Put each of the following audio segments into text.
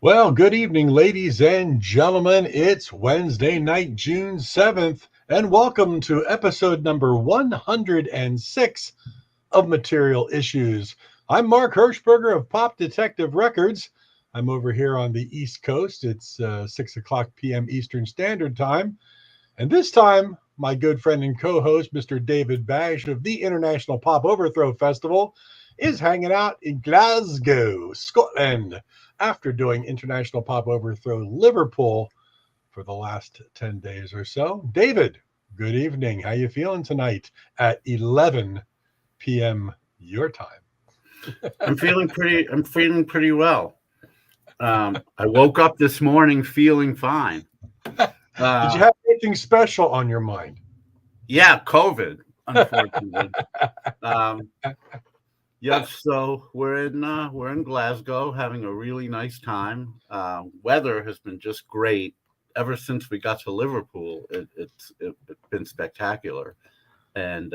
Well, good evening, ladies and gentlemen. It's Wednesday night, June 7th, and welcome to episode number 106 of Material Issues. I'm Mark Hershberger of Pop Detective Records. I'm over here on the East Coast. It's 6 o'clock p.m. Eastern Standard Time. And this time, my good friend and co-host, Mr. David Bash of the International Pop Overthrow Festival, is hanging out in Glasgow, Scotland, after doing International Pop Overthrow Liverpool for the last 10 days or so. David, good evening. How you feeling tonight at 11 p.m. your time? I'm feeling pretty well. I woke up this morning feeling fine. Did you have anything special on your mind? Yeah, COVID, unfortunately. Yes, so we're in Glasgow having a really nice time. Weather has been just great ever since we got to Liverpool. It's been spectacular, and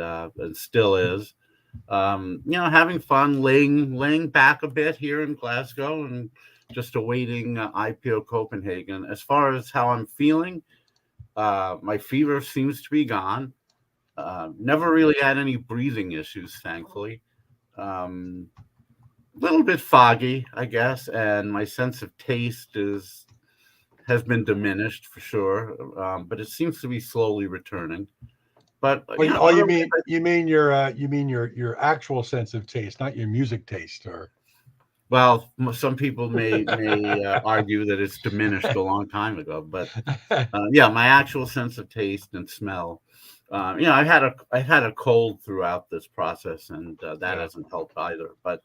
still is. Having fun, laying back a bit here in Glasgow, and just awaiting IPO Copenhagen. As far as how I'm feeling, my fever seems to be gone. Never really had any breathing issues, thankfully. Little bit foggy, I guess, and my sense of taste has been diminished for sure, but it seems to be slowly returning. But you mean your actual sense of taste, not your music taste, or? Well, some people may argue that it's diminished a long time ago, but my actual sense of taste and smell. I've had a cold throughout this process, and that hasn't helped either. But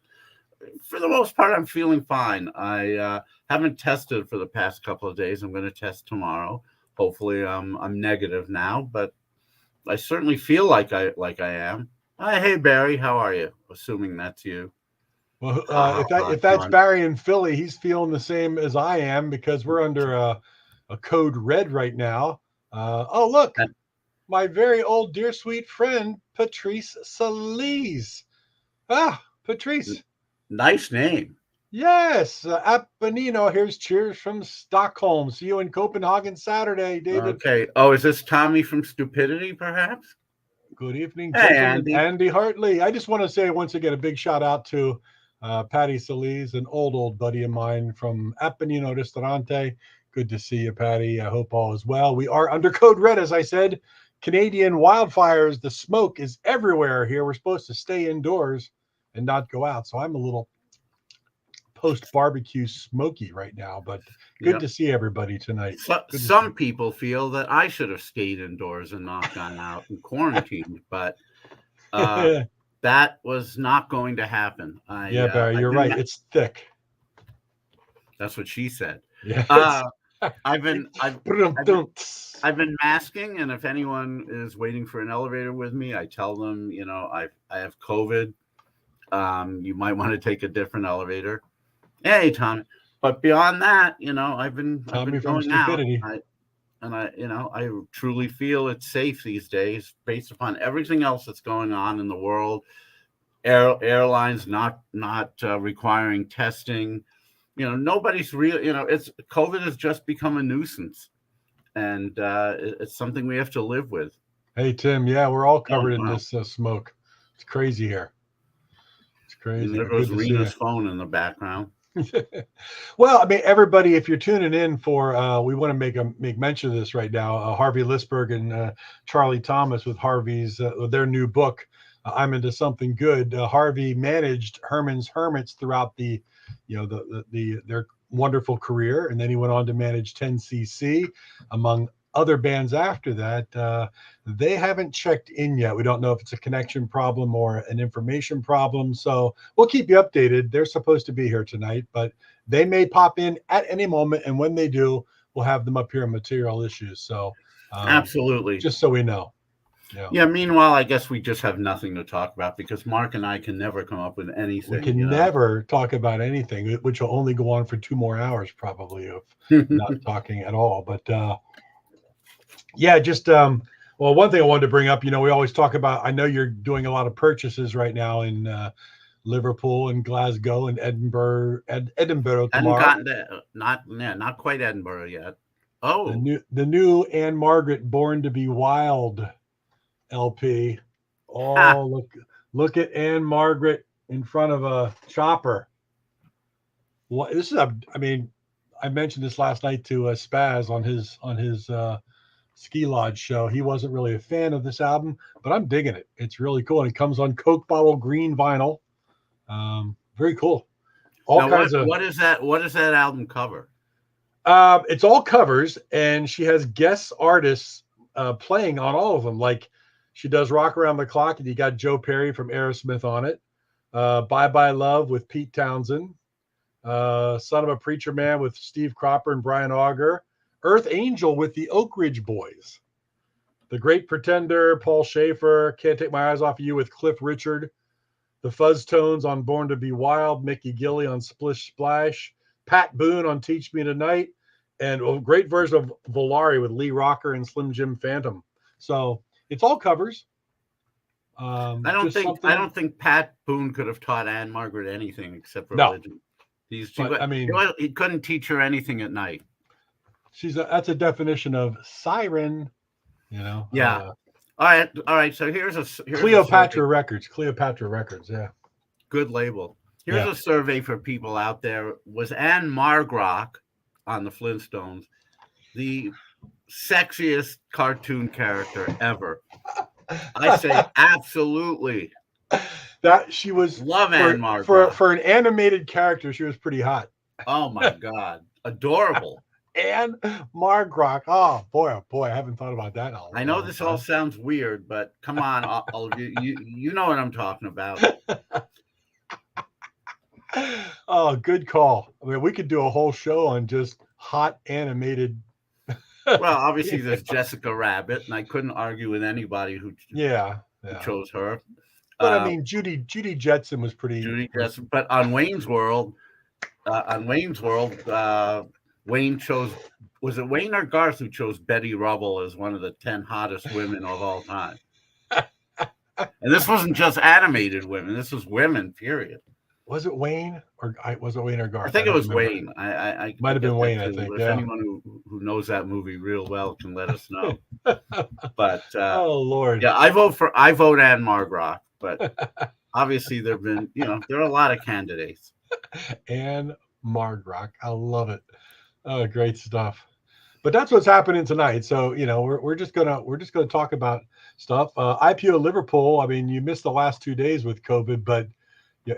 for the most part, I'm feeling fine. I haven't tested for the past couple of days. I'm going to test tomorrow. Hopefully, I'm negative now, but I certainly feel like I am. Hey Barry, how are you? Assuming that's you. Well, if that's Barry in Philly, he's feeling the same as I am because we're under a code red right now. Oh look. My very old, dear, sweet friend, Patrice Salise. Patrice. Nice name. Yes. Appanino, here's cheers from Stockholm. See you in Copenhagen Saturday, David. Okay. Oh, is this Tommy from Stupidity, perhaps? Good evening, gentlemen. Andy Hartley. I just want to say once again a big shout out to Patty Salise, an old buddy of mine from Appanino Ristorante. Good to see you, Patty. I hope all is well. We are under code red, as I said. Canadian wildfires, the smoke is everywhere here. We're supposed to stay indoors and not go out. So I'm a little post-barbecue smoky right now, but good to see everybody tonight. Some people feel that I should have stayed indoors and not gone out and quarantined, but that was not going to happen. Barry, you're right. It's thick. That's what she said. Yeah. I've been masking, and if anyone is waiting for an elevator with me, I tell them, I have COVID. You might want to take a different elevator. Hey, Tommy. But beyond that, I've been going out, I truly feel it's safe these days based upon everything else that's going on in the world. Airlines not requiring testing. Nobody's real. It's COVID has just become a nuisance, and it's something we have to live with. Hey Tim, yeah, we're all covered in this smoke. It's crazy here. It's crazy. And there goes Rena's phone in the background. Well, I mean, everybody, if you're tuning in for, we want to make mention of this right now. Harvey Lisberg and Charlie Thomas with Harvey's their new book. I'm Into Something Good. Harvey managed Herman's Hermits throughout their wonderful career, and then he went on to manage 10cc among other bands after that. They haven't checked in yet. We don't know if it's a connection problem or an information problem, so we'll keep you updated. They're supposed to be here tonight, but they may pop in at any moment, and when they do, we'll have them up here in Material Issues. So absolutely, just so we know. Yeah. Meanwhile, I guess we just have nothing to talk about because Mark and I can never come up with anything. We can never talk about anything, which will only go on for 2 more hours probably of not talking at all. But one thing I wanted to bring up, we always talk about, I know you're doing a lot of purchases right now in Liverpool and Glasgow and Edinburgh Hadn't tomorrow. gotten to not quite Edinburgh yet. Oh, The new Anne Margaret Born to Be Wild LP. ha. Oh, look at Anne Margaret in front of a chopper. What this is I mean, I mentioned this last night to Spaz on his Ski Lodge show. He wasn't really a fan of this album, but I'm digging it. It's really cool, and it comes on Coke bottle green vinyl. Very cool. All Now, kinds of. what is that? What does that album cover? It's all covers, and she has guest artists playing on all of them. Like she does "Rock Around the Clock," and you got Joe Perry from Aerosmith on it. "Bye Bye Love" with Pete Townsend. "Son of a Preacher Man" with Steve Cropper and Brian Auger. "Earth Angel" with the Oak Ridge Boys. "The Great Pretender," Paul Schaefer. "Can't Take My Eyes Off of You" with Cliff Richard. The Fuzz Tones on "Born to Be Wild." Mickey Gilley on "Splish Splash." Pat Boone on "Teach Me Tonight." And a great version of Volare with Lee Rocker and Slim Jim Phantom. So it's all covers. I don't think Pat Boone could have taught Anne Margaret anything except religion. No. He couldn't teach her anything at night. That's a definition of siren, Yeah. All right. So here's Cleopatra Records. Yeah. Good label. Here's a survey for people out there. Was Anne Margrock on the Flintstones the sexiest cartoon character ever? I say absolutely. That she was love Anne Margrock. For an animated character, she was pretty hot. Oh my God, adorable. Anne Margrock. Oh boy, I haven't thought about that. I know this all sounds weird, but come on, all of you, you know what I'm talking about. Oh, good call. I mean, we could do a whole show on just hot animated. Well, obviously there's Jessica Rabbit, and I couldn't argue with anybody who chose her. But I mean, Judy Jetson was pretty. Judy Jetson, but on Wayne's World, Wayne chose. Was it Wayne or Garth who chose Betty Rubble as one of the 10 hottest women of all time? And this wasn't just animated women; this was women. Period. Was it Wayne or Garth? I think it was Wayne. I might have been Wayne. I think. If anyone who knows that movie real well can let us know. But oh Lord, yeah, I vote Anne Margrock. But obviously there have been, there are a lot of candidates. Anne Margrock, I love it. Oh, great stuff. But that's what's happening tonight. So we're just gonna talk about stuff. IPO Liverpool. I mean, you missed the last 2 days with COVID, but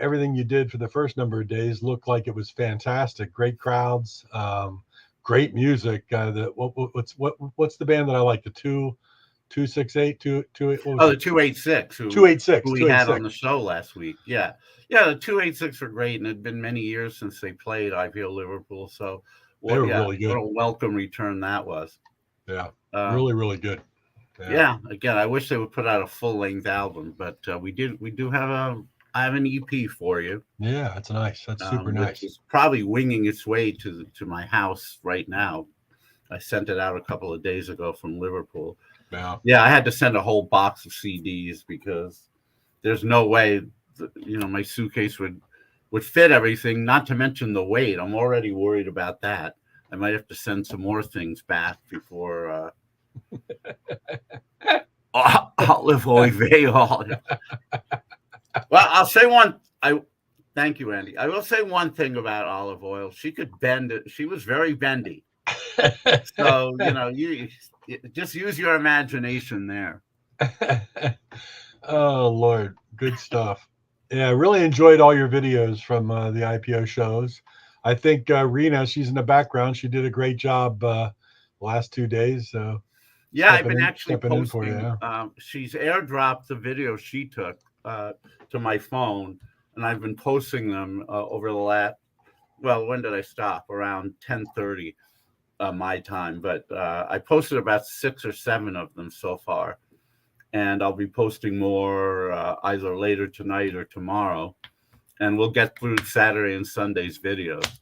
everything you did for the first number of days looked like it was fantastic. Great crowds, great music. What's the band that I like? The 268, 228. Oh, the 286. 286. Who we had on the show last week. Yeah. The 286 are great, and it had been many years since they played IPO Liverpool. So they were really good. What a welcome return that was. Yeah, really, really good. Yeah. Again, I wish they would put out a full-length album, but we do have I have an EP for you. Yeah, that's nice. That's super nice. It's probably winging its way to my house right now. I sent it out a couple of days ago from Liverpool. Yeah, I had to send a whole box of CDs because there's no way, my suitcase would fit everything. Not to mention the weight. I'm already worried about that. I might have to send some more things back before. Olive oil. Well, I'll say thank you, Andy. I will say one thing about Olive Oil. She could bend it. She was very bendy. So, you just use your imagination there. Oh, Lord. Good stuff. Yeah, I really enjoyed all your videos from the IPO shows. I think Rena, she's in the background. She did a great job the last 2 days. So yeah, I've been actually posting. She's airdropped the video she took to my phone, and I've been posting them over the last. Well, when did I stop? Around 10:30 my time, but I posted about 6 or 7 of them so far, and I'll be posting more either later tonight or tomorrow, and we'll get through Saturday and Sunday's videos.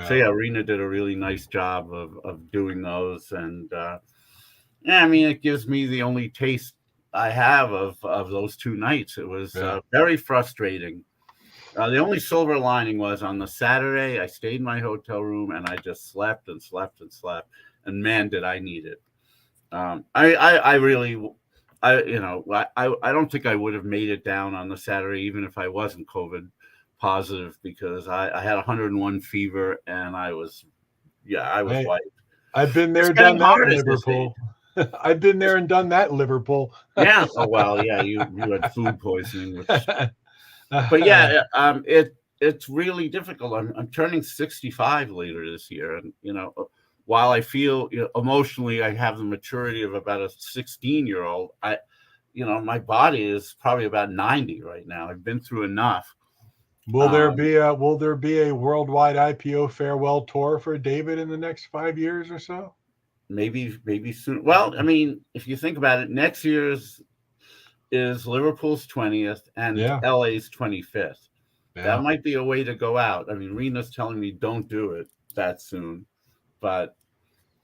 So yeah, Rena did a really nice job of doing those, and I mean, it gives me the only taste I have of those 2 nights. It was very frustrating The only silver lining was on the Saturday, I stayed in my hotel room and I just slept and slept and slept. And man, did I need it. I really, I don't think I would have made it down on the Saturday, even if I wasn't COVID positive, because I had 101 fever and I was white. I've been there, It's done getting that hard in at this age. Liverpool. I've been there and done that in Liverpool. Yeah. Oh well. Yeah. You had food poisoning, which. But yeah, it's really difficult. I'm turning 65 later this year, and while I feel emotionally I have the maturity of about a 16-year-old, my body is probably about 90 right now. I've been through enough. Will there be a worldwide IPO farewell tour for David in the next 5 years or so? Maybe soon. Well, I mean, if you think about it, next year's is Liverpool's 20th and LA's 25th. Yeah. That might be a way to go out. I mean, Rena's telling me don't do it that soon, but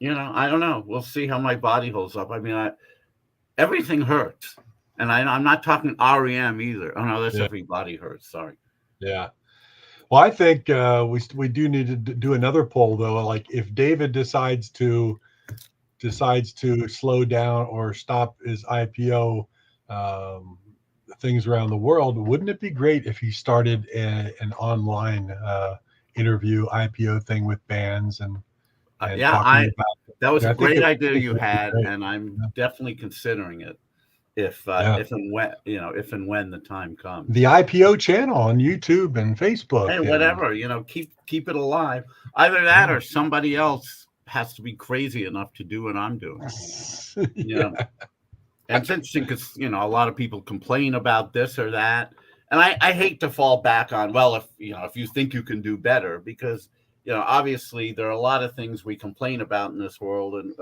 I don't know. We'll see how my body holds up. I mean, everything hurts, and I'm not talking REM either. Oh no, that's everybody hurts. Sorry. Yeah. Well, I think we do need to do another poll though. Like if David decides to slow down or stop his IPO things around the world, wouldn't it be great if he started an online interview IPO thing with bands and talking about that was a great idea you had, and I'm definitely considering it if and when the time comes. The IPO channel on YouTube and Facebook. Hey, whatever, keep it alive. Either that or somebody else has to be crazy enough to do what I'm doing. And it's interesting because a lot of people complain about this or that, and I hate to fall back on, well, if you think you can do better, because obviously there are a lot of things we complain about in this world and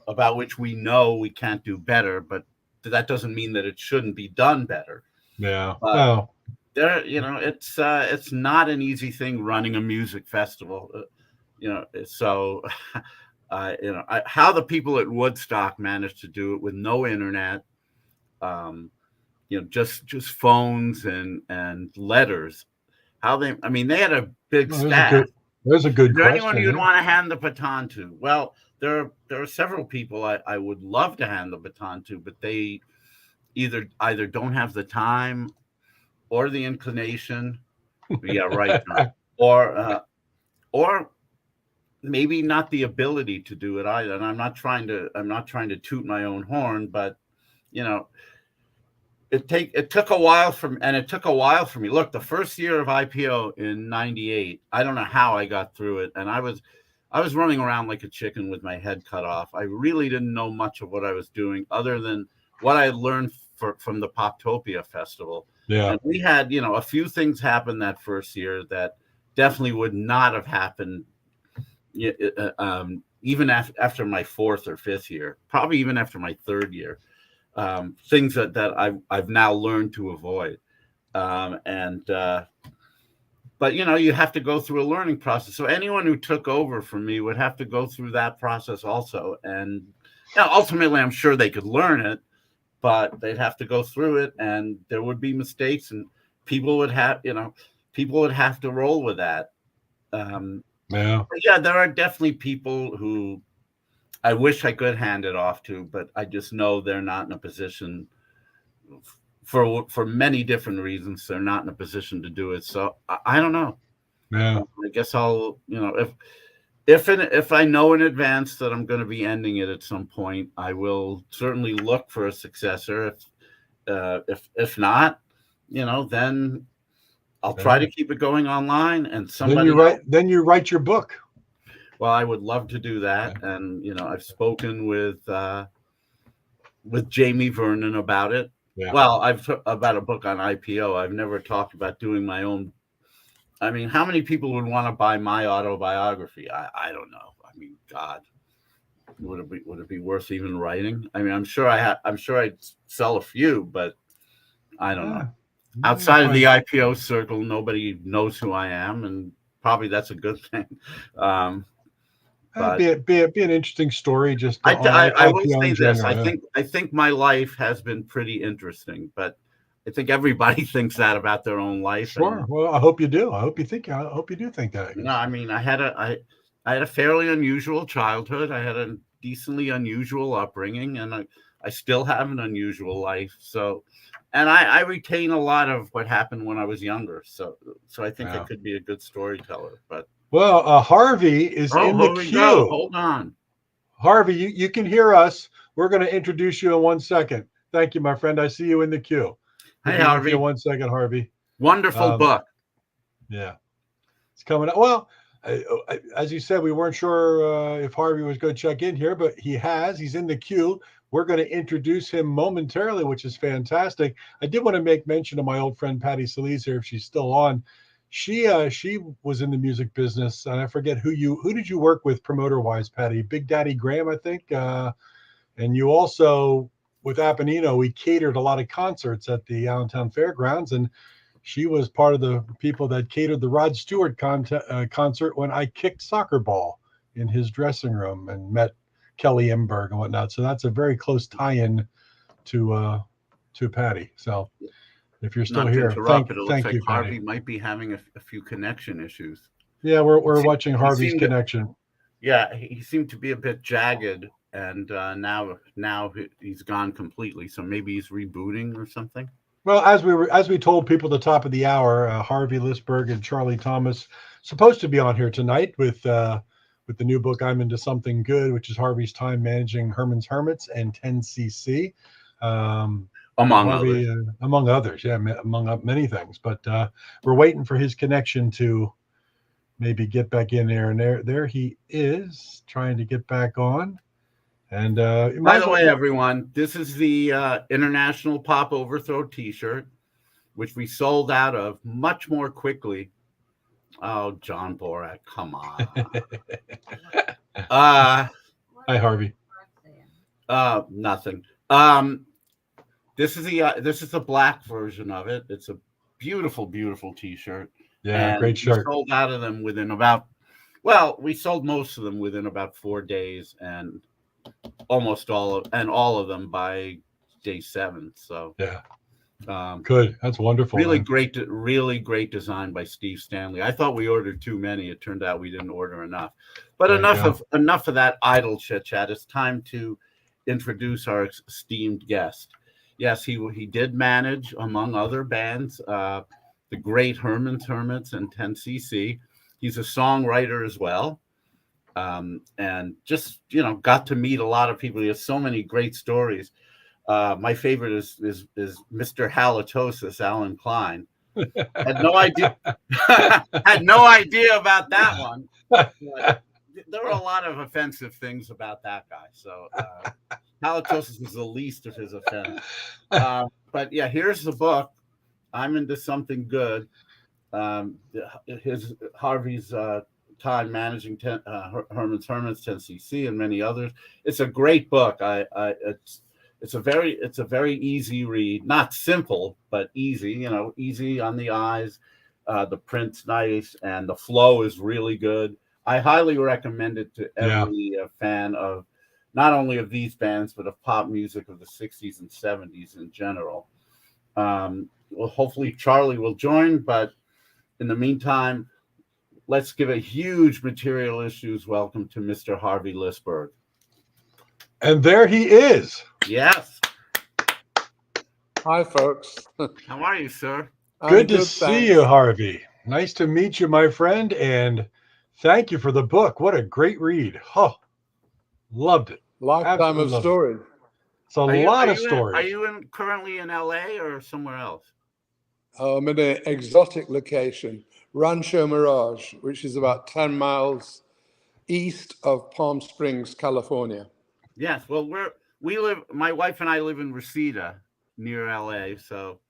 about which we know we can't do better, but that doesn't mean that it shouldn't be done better. Yeah. Well, it's not an easy thing running a music festival. So. How the people at Woodstock managed to do it with no internet, just phones and letters. They had a big staff. There's a good Is there question. anyone you'd want to hand the baton to? Well, there are several people I would love to hand the baton to, but they either don't have the time or the inclination. Yeah, right. Or maybe not the ability to do it either. And I'm not trying to toot my own horn, but it took a while for me. Look, the first year of IPO in '98, I don't know how I got through it. And I was running around like a chicken with my head cut off. I really didn't know much of what I was doing other than what I had learned from the Poptopia Festival. Yeah. And we had, a few things happen that first year that definitely would not have happened even after my fourth or fifth year, probably even after my third year, things that I've now learned to avoid. But you have to go through a learning process. So anyone who took over from me would have to go through that process also. And ultimately, I'm sure they could learn it, but they'd have to go through it, and there would be mistakes, and people would have to roll with that. Yeah, there are definitely people who I wish I could hand it off to, but I just know they're not in a position for many different reasons. They're not in a position to do it. So I don't know. Yeah. I guess I'll, if I know in advance that I'm going to be ending it at some point, I will certainly look for a successor. If not, then I'll try to keep it going online, and Then you write your book. Well, I would love to do that, and I've spoken with Jamie Vernon about it. Yeah. Well, about a book on IPO. I've never talked about doing my own. I mean, how many people would want to buy my autobiography? I don't know. I mean, God, would it be worth even writing? I mean, I'm sure I'd sell a few, but I don't know. Outside of the IPO circle, nobody knows who I am, and probably that's a good thing. But be an interesting story. Just I will say this: I think my life has been pretty interesting, but I think everybody thinks that about their own life. Sure. And, Well, I hope you do. I hope you do think that. no, I mean, I had a fairly unusual childhood. I had a decently unusual upbringing, and I still have an unusual life. So, and I retain a lot of what happened when I was younger. So I think I could be a good storyteller. But Harvey is in the here we go. queue. Hold on. Harvey, you can hear us. We're going to introduce you in 1 second. Thank you, my friend. I see you in the queue. Hey, Harvey. In 1 second, Harvey. Wonderful book. Yeah. It's coming up. Well, as you said, we weren't sure if Harvey was going to check in here, but he has. He's in the queue. We're going to introduce him momentarily, which is fantastic. I did want to make mention of my old friend Patty Solis here, if she's still on. She was in the music business, and I forget who did you work with promoter wise, Patty? Big Daddy Graham, I think. And you also, with Apenino, we catered a lot of concerts at the Allentown Fairgrounds, and she was part of the people that catered the Rod Stewart concert when I kicked soccer ball in his dressing room and met Kelly Emberg and whatnot. So that's a very close tie-in to Patty. So if you're still here, thank you, Patty. Harvey might be having a few connection issues. Yeah, we're watching Harvey's connection. He seemed to be a bit jagged, and now he's gone completely. So maybe he's rebooting or something. Well, as we told people at the top of the hour, Harvey Lisberg and Charlie Thomas supposed to be on here tonight with the new book "I'm Into Something Good," which is Harvey's time managing Herman's Hermits and 10cc, among others. Yeah, among many things. But we're waiting for his connection to maybe get back in there. And there he is, trying to get back on. And by the way, everyone, this is the International Pop Overthrow T-shirt, which we sold out of much more quickly. Oh, John Borak, come on. Hi, Harvey. Nothing. This is the black version of it. It's a beautiful, beautiful T-shirt. Yeah, and great shirt. We sold out of them we sold most of them within about 4 days, and almost all of them by day 7. So yeah, good. That's wonderful. Really great design by Steve Stanley. I thought we ordered too many. It turned out we didn't order enough. But enough of that idle chit chat. It's time to introduce our esteemed guest. Yes, he did manage, among other bands, the great Herman's Hermits and 10cc. He's a songwriter as well. And just, got to meet a lot of people. He has so many great stories. My favorite is Mr. Halitosis, Alan Klein. Had no idea about that one. There were a lot of offensive things about that guy. So halitosis was the least of his offense. But yeah, here's the book. I'm Into Something Good. Harvey's time managing Herman's Hermits, 10cc, and many others. It's a great book. It's a very easy read. Not simple, but easy. Easy on the eyes. The print's nice, and the flow is really good. I highly recommend it to every fan of not only of these bands, but of pop music of the 60s and 70s in general. Well, hopefully Charlie will join, but in the meantime, let's give a huge Material Issues welcome to Mr. Harvey Lisberg. And there he is. Yes. Hi, folks. How are you, sir? Good to see you, Harvey. Nice to meet you, my friend, and thank you for the book. What a great read. Oh, loved it. Lifetime of stories. It's a lot of stories. Are you currently in LA or somewhere else? I'm in an exotic location, Rancho Mirage, which is about 10 miles east of Palm Springs, California. Yes, well, we live. My wife and I live in Reseda, near LA. So,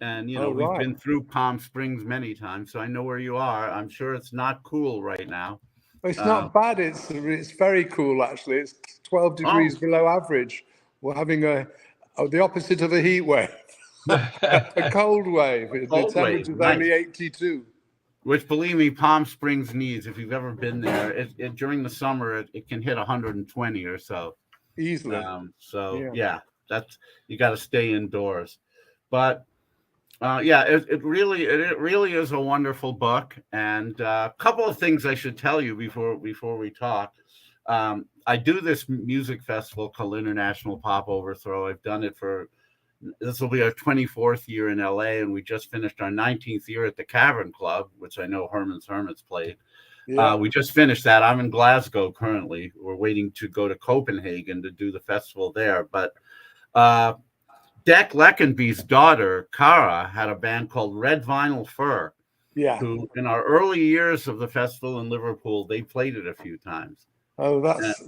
and we've been through Palm Springs many times, so I know where you are. I'm sure it's not cool right now. It's not bad. It's very cool, actually. It's 12 degrees below average. We're having the opposite of a heat wave. A cold wave. The temperature is only 82. Which, believe me, Palm Springs needs. If you've ever been there, during the summer it can hit 120 or so. Easily. Yeah, that's, you got to stay indoors. But Yeah, it really is a wonderful book, and a couple of things I should tell you before we talk. I do this music festival called International Pop Overthrow. I've done it for this will be our 24th year in LA, and we just finished our 19th year at the Cavern Club, which I know Hermits played. Yeah. We just finished that. I'm in Glasgow currently. We're waiting to go to Copenhagen to do the festival there, but. Deck Leckenby's daughter, Cara, had a band called Red Vinyl Fur, Yeah. who, in our early years of the festival in Liverpool, they played it a few times. Oh,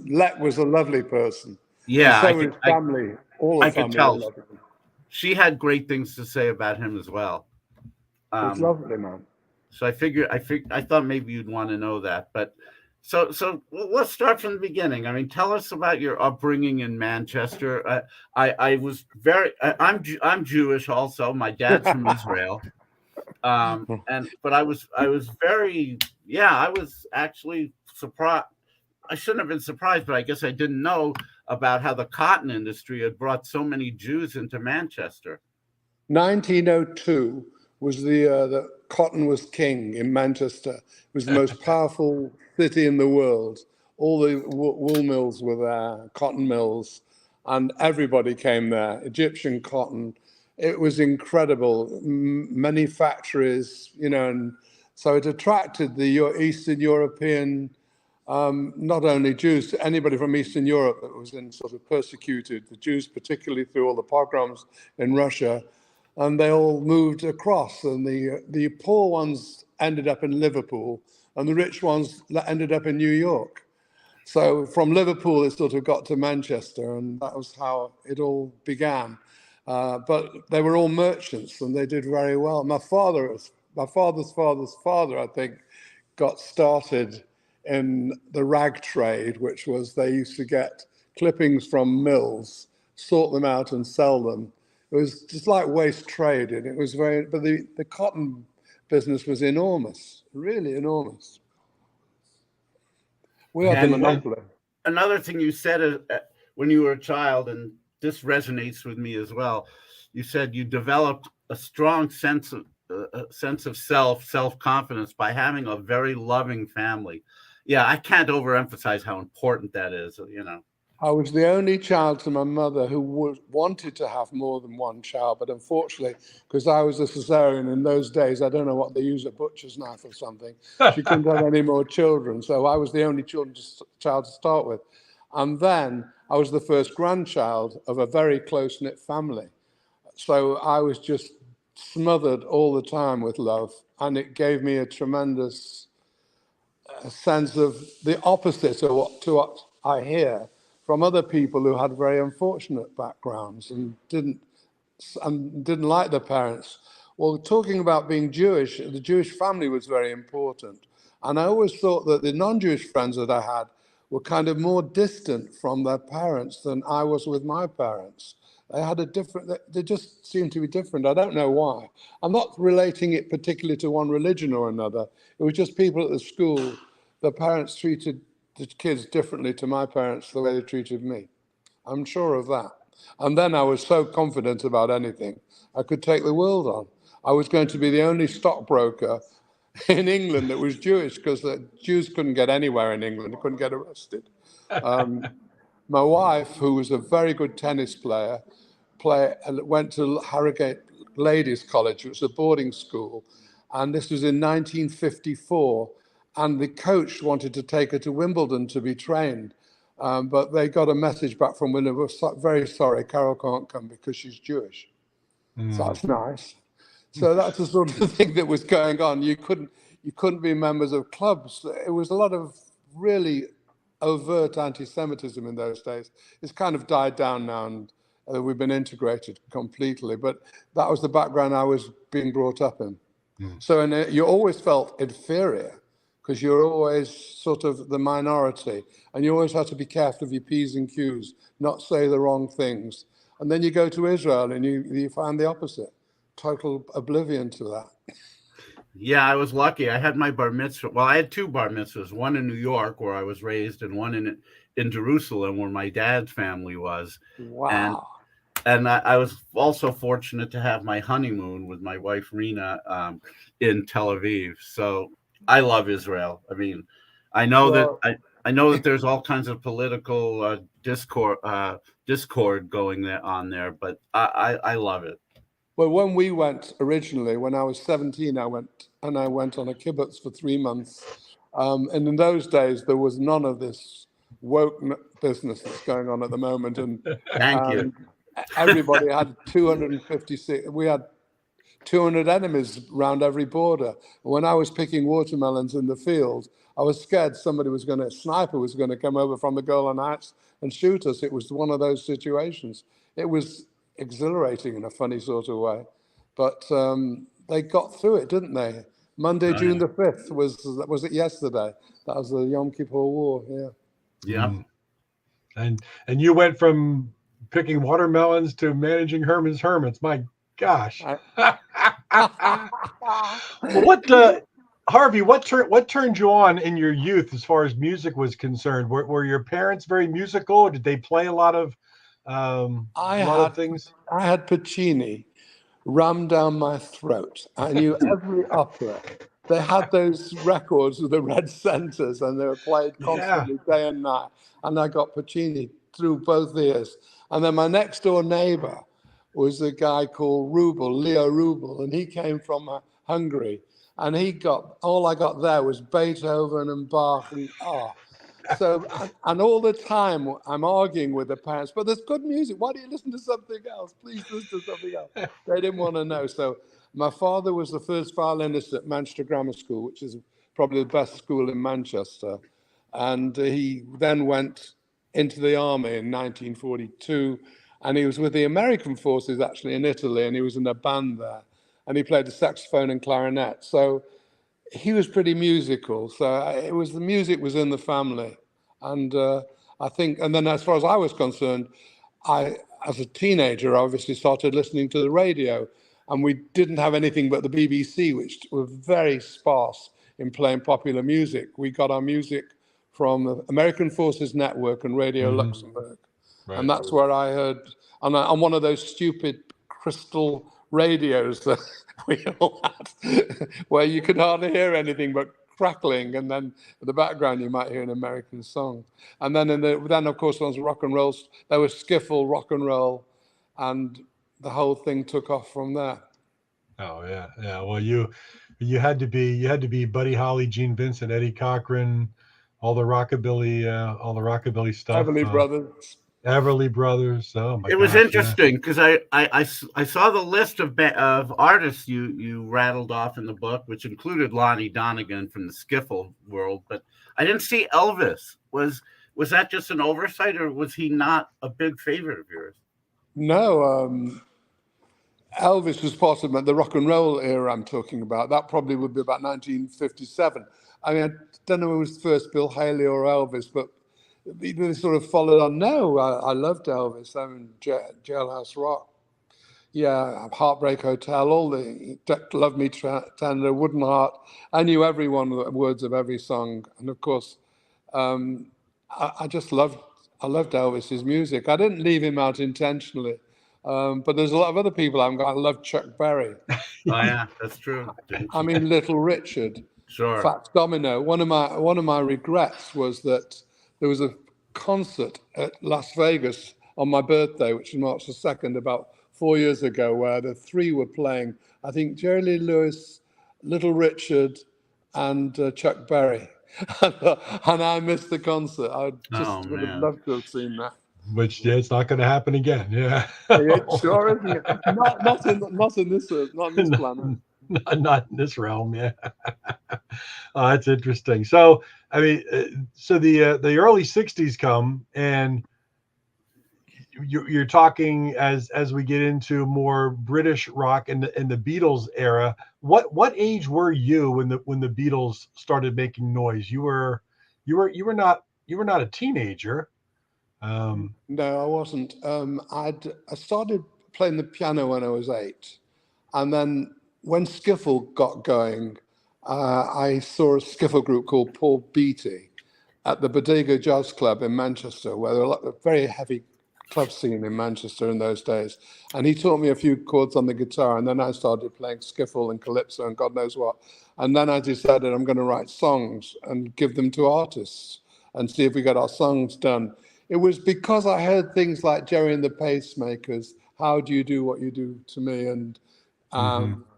Lek was a lovely person. Yeah, and so his family, all the I could family tell. were lovely. She had great things to say about him as well. It's lovely, man. So I thought maybe you'd want to know that, but. So let's start from the beginning. I mean, tell us about your upbringing in Manchester. I'm Jewish also. My dad's from Israel, but I was I was actually surprised. I shouldn't have been surprised, but I guess I didn't know about how the cotton industry had brought so many Jews into Manchester. 1902 was the year that cotton was king in Manchester. It was the most powerful city in the world. All the wool mills were there, cotton mills, and everybody came there. Egyptian cotton. It was incredible. Many factories, and so it attracted the Eastern European, not only Jews, anybody from Eastern Europe that was in sort of persecuted, the Jews particularly through all the pogroms in Russia. And they all moved across, and the poor ones ended up in Liverpool, and the rich ones ended up in New York. So from Liverpool, it sort of got to Manchester, and that was how it all began. But they were all merchants, and they did very well. My father's father, I think, got started in the rag trade, which was they used to get clippings from mills, sort them out, and sell them. It was just like waste trade, and it was but the cotton business was enormous, really enormous. We had the monopoly. Another thing you said when you were a child, and this resonates with me as well, you said you developed a strong sense of self-confidence by having a very loving family. Yeah, I can't overemphasize how important that is, I was the only child to my mother who wanted to have more than one child, but unfortunately, because I was a cesarean in those days, I don't know what they use, a butcher's knife or something, she couldn't have any more children. So I was the only child to start with. And then I was the first grandchild of a very close-knit family. So I was just smothered all the time with love, and it gave me a tremendous sense of the opposite of what I hear from other people who had very unfortunate backgrounds and didn't like their parents. Well, talking about being Jewish, the Jewish family was very important. And I always thought that the non-Jewish friends that I had were kind of more distant from their parents than I was with my parents. They just seemed to be different. I don't know why. I'm not relating it particularly to one religion or another. It was just people at the school, the parents treated the kids differently to my parents the way they treated me. I'm sure of that. And then I was so confident about anything, I could take the world on. I was going to be the only stockbroker in England that was Jewish, because the Jews couldn't get anywhere in England. They couldn't get arrested. My wife, who was a very good tennis player, went to Harrogate Ladies College. It was a boarding school. And this was in 1954. And the coach wanted to take her to Wimbledon to be trained. But they got a message back from Wimbledon, we're very sorry, Carol can't come because she's Jewish. So that's nice. So that's the sort of thing that was going on. You couldn't be members of clubs. It was a lot of really overt anti-Semitism in those days. It's kind of died down now, and we've been integrated completely. But that was the background I was being brought up in. So you always felt inferior, because you're always sort of the minority, and you always have to be careful of your P's and Q's, not say the wrong things. And then you go to Israel and you find the opposite, total oblivion to that. Yeah, I was lucky. I had my bar mitzvah. Well, I had two bar mitzvahs, one in New York, where I was raised, and one in Jerusalem, where my dad's family was. Wow. and I was also fortunate to have my honeymoon with my wife Rena in Tel Aviv. So I love Israel. I mean, I know that Well, I know that there's all kinds of political discord going on there, but I love it. well, when we went originally, when I was 17, I went on a kibbutz for 3 months. And in those days, there was none of this woke business that's going on at the moment. And Thank you. um, everybody had 256. We had 200 enemies around every border. When I was picking watermelons in the field, I was scared a sniper was going to come over from the Golan Heights and shoot us. It was one of those situations. It was exhilarating in a funny sort of way, but they got through it, didn't they? Monday, Oh, June yeah. the 5th was it yesterday? That was the Yom Kippur War. Yeah. Yeah. And you went from picking watermelons to managing Herman's Hermits. My gosh. Well, Harvey? What turned you on in your youth as far as music was concerned? Were your parents very musical? Did they play a lot of I a lot of had things? I had Puccini rammed down my throat. I knew every opera. They had those records with the red centers, and they were played Yeah. constantly day and night. And I got Puccini through both ears. And then my next door neighbor was a guy called Leo Rubel, and he came from Hungary. And all I got there was Beethoven and Bach and So, and all the time I'm arguing with the parents, but there's good music. Why do you listen to something else? Please listen to something else. They didn't want to know. So my father was the first violinist at Manchester Grammar School, which is probably the best school in Manchester. And he then went into the army in 1942. And he was with the American forces actually in Italy, and he was in a band there. And he played the saxophone and clarinet. So he was pretty musical, so the music was in the family, and I think, and then as far as I was concerned, as a teenager, obviously started listening to the radio, and we didn't have anything but the BBC, which were very sparse in playing popular music. We got our music from the American Forces Network and Radio Hmm. Luxembourg, and Right. that's where I heard, on one of those stupid crystal radios that we all had, where you could hardly hear anything but crackling, and then in the background you might hear an American song. And then then of course there was rock and roll. There was skiffle, rock and roll, and the whole thing took off from there. Oh yeah, yeah. Well, you had to be Buddy Holly, Gene Vincent, Eddie Cochran, all the rockabilly stuff. Everly Brothers. Everly Brothers. Oh my It was gosh, yeah. interesting because I saw the list of artists you rattled off in the book, which included Lonnie Donegan from the skiffle world, but I didn't see Elvis. Was that just an oversight, or was he not a big favorite of yours? No, Elvis was part of the rock and roll era I'm talking about. That probably would be about 1957. I mean, I don't know who was first, Bill Haley or Elvis, but they sort of followed on. No, I loved Elvis. I mean, Jailhouse Rock, yeah, Heartbreak Hotel, all the Love Me Tender, Wooden Heart. I knew every one of the words of every song, and of course, um, I just I loved Elvis's music. I didn't leave him out intentionally. But there's a lot of other people I love Chuck Berry. Oh yeah, that's true. I mean, Little Richard, Sure. Fats Domino. One of my regrets was that there was a concert at Las Vegas on my birthday, which is March the 2nd, about 4 years ago, where the three were playing. I think Jerry Lee Lewis, Little Richard, and Chuck Berry. And I missed the concert. I just would have loved to have seen that. Which it's not going to happen again. Yeah. It sure isn't. Not in this planet. Not in this realm. Yeah. Oh, that's interesting. So, I mean, so the early '60s come, and you're talking as we get into more British rock and the Beatles era. What age were you when the Beatles started making noise? You were not a teenager. No, I wasn't. I started playing the piano when I was 8, and then when skiffle got going, I saw a skiffle group called Paul Beatty at the Bodega Jazz Club in Manchester, where there were a lot of very heavy club scene in Manchester in those days. And he taught me a few chords on the guitar, and then I started playing skiffle and calypso and God knows what. And then I decided I'm going to write songs and give them to artists and see if we got our songs done. It was because I heard things like Jerry and the Pacemakers, How Do You Do What You Do to Me, and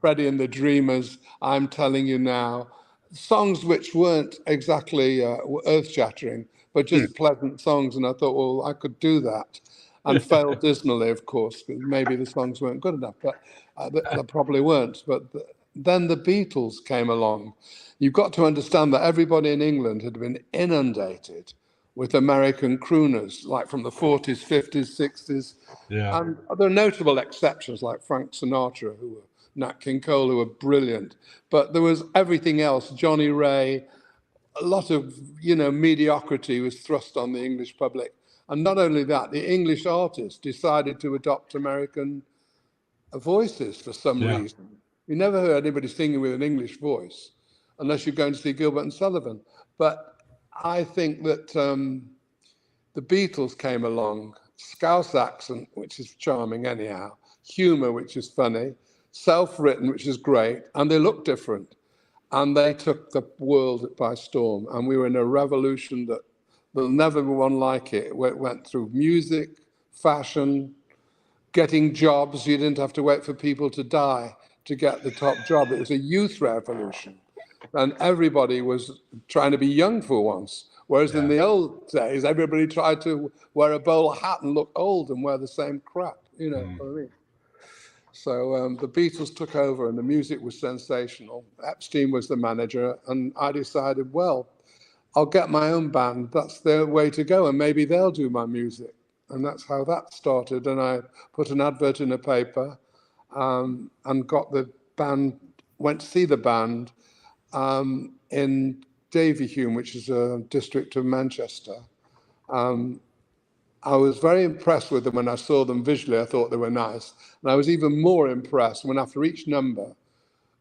Freddie and the Dreamers, I'm Telling You Now. Songs which weren't exactly earth-shattering, but just pleasant songs. And I thought, well, I could do that. And failed dismally, of course, because maybe the songs weren't good enough, but they probably weren't. But then the Beatles came along. You've got to understand that everybody in England had been inundated with American crooners, like from the 40s, 50s, 60s. Yeah. And there are notable exceptions like Frank Sinatra, who were Nat King Cole, who were brilliant. But there was everything else, Johnny Ray, a lot of, mediocrity was thrust on the English public. And not only that, the English artists decided to adopt American voices for some reason. You never heard anybody singing with an English voice unless you're going to see Gilbert and Sullivan. But I think that the Beatles came along, Scouse accent, which is charming anyhow, humor, which is funny, self-written, which is great, and they look different. And they took the world by storm. And we were in a revolution that there'll never be one like it. It went through music, fashion, getting jobs. You didn't have to wait for people to die to get the top job. It was a youth revolution. And everybody was trying to be young for once. Whereas in the old days, everybody tried to wear a bowler hat and look old and wear the same crap. You know what I mean? So the Beatles took over and the music was sensational. Epstein was the manager, and I decided, well, I'll get my own band. That's the way to go, and maybe they'll do my music. And that's how that started. And I put an advert in a paper and got the band, went to see the band in Davyhulme, which is a district of Manchester. I was very impressed with them when I saw them visually. I thought they were nice. And I was even more impressed when after each number,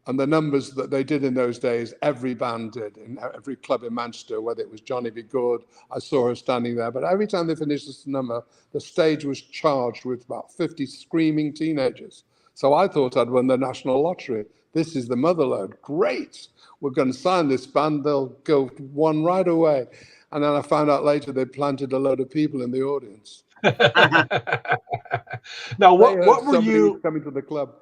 and the numbers that they did in those days, every band did, in every club in Manchester, whether it was Johnny B. Good, I saw her standing there. But every time they finished this number, the stage was charged with about 50 screaming teenagers. So I thought I'd won the national lottery. This is the motherlode. Great. We're going to sign this band. They'll go one right away. And then I found out later they planted a load of people in the audience. Now, what were you coming to the club?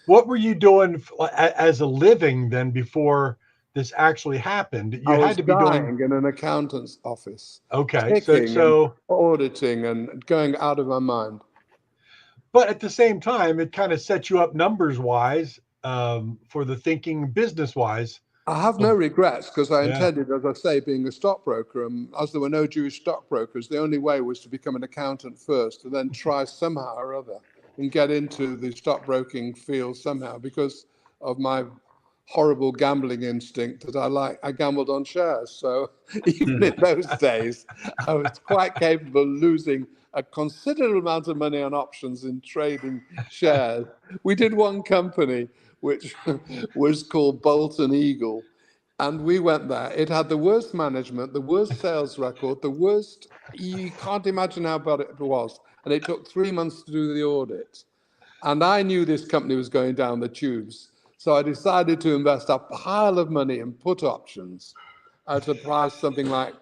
What were you doing as a living then before this actually happened? You had to be doing in an accountant's office. Okay, so auditing and going out of my mind. But at the same time, it kind of set you up numbers wise for the thinking business wise. I have no regrets because I intended, as I say, being a stockbroker. And as there were no Jewish stockbrokers, the only way was to become an accountant first and then try somehow or other and get into the stockbroking field somehow because of my horrible gambling instinct that I gambled on shares. So even in those days, I was quite capable of losing a considerable amount of money on options in trading shares. We did one company which was called Bolton Eagle. And we went there. It had the worst management, the worst sales record, the worst, you can't imagine how bad it was. And it took 3 months to do the audit. And I knew this company was going down the tubes. So I decided to invest a pile of money in put options at a price something like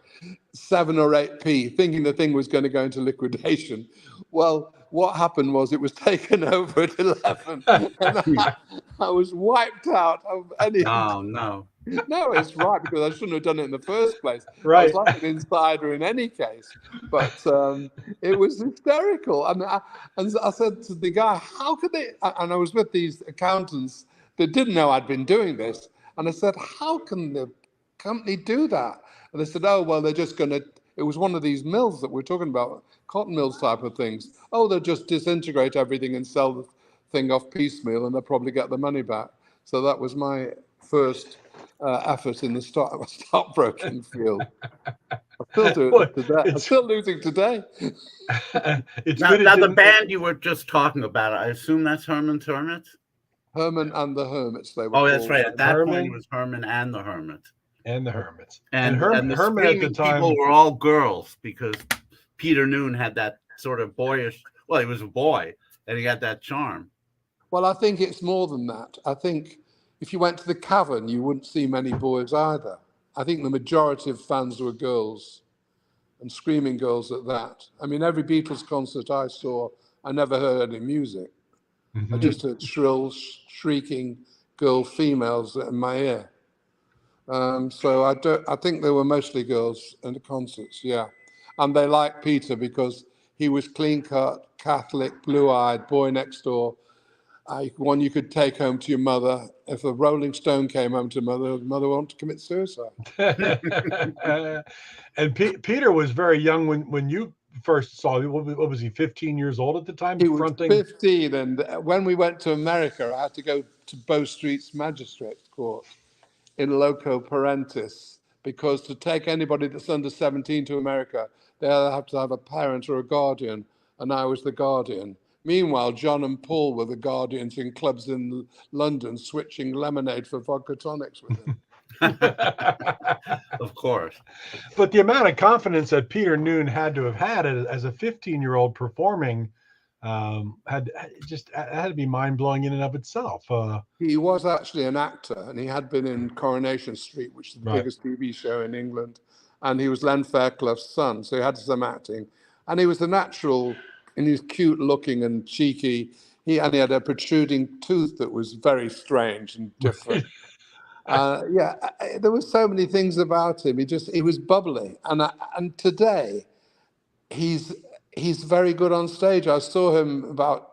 7 or 8p, thinking the thing was going to go into liquidation. Well, what happened was it was taken over at 11, and I was wiped out of any. No, it's right, because I shouldn't have done it in the first place. Right. I was like an insider in any case, but it was hysterical. And I said to the guy, "How could they?" And I was with these accountants that didn't know I'd been doing this, and I said, "How can the company do that?" And they said, "Oh, well, they're just going to." It was one of these mills that we're talking about, cotton mills type of things. Oh, they'll just disintegrate everything and sell the thing off piecemeal, and they'll probably get the money back. So that was my first effort in the stockbroking field. I still do it today. I'm still losing today. Now the band you were just talking about, I assume that's Herman's Hermits? Herman and the Hermits, they were called. That's right. At that Herman, point, it was Herman and the Hermits. And the Hermits. And the Herman at the time, people were all girls because Peter Noon had that sort of boyish. Well, he was a boy, and he had that charm. Well, I think it's more than that. I think if you went to the Cavern, you wouldn't see many boys either. I think the majority of fans were girls, and screaming girls at that. I mean, every Beatles concert I saw, I never heard any music. I just heard shrill, shrieking girl females in my ear. So I think there were mostly girls in the concerts, yeah. And they liked Peter because he was clean-cut, Catholic, blue-eyed, boy next door. One you could take home to your mother. If a Rolling Stone came home to mother wanted to commit suicide. And Peter was very young when you first saw him. What was he, 15 years old at the time? He was 15, and when we went to America, I had to go to Bow Street's Magistrates Court in loco parentis, because to take anybody that's under 17 to America, they either have to have a parent or a guardian, and I was the guardian. Meanwhile, John and Paul were the guardians in clubs in London, switching lemonade for vodka tonics with him. Of course. But the amount of confidence that Peter Noone had to have had as a 15-year-old performing had to be mind-blowing in and of itself. He was actually an actor, and he had been in Coronation Street, which is the biggest TV show in England, and he was Len Fairclough's son, so he had some acting. And he was a natural, and he was cute-looking and cheeky. He had a protruding tooth that was very strange and different. There were so many things about him. He was bubbly, and today he's very good on stage. I saw him about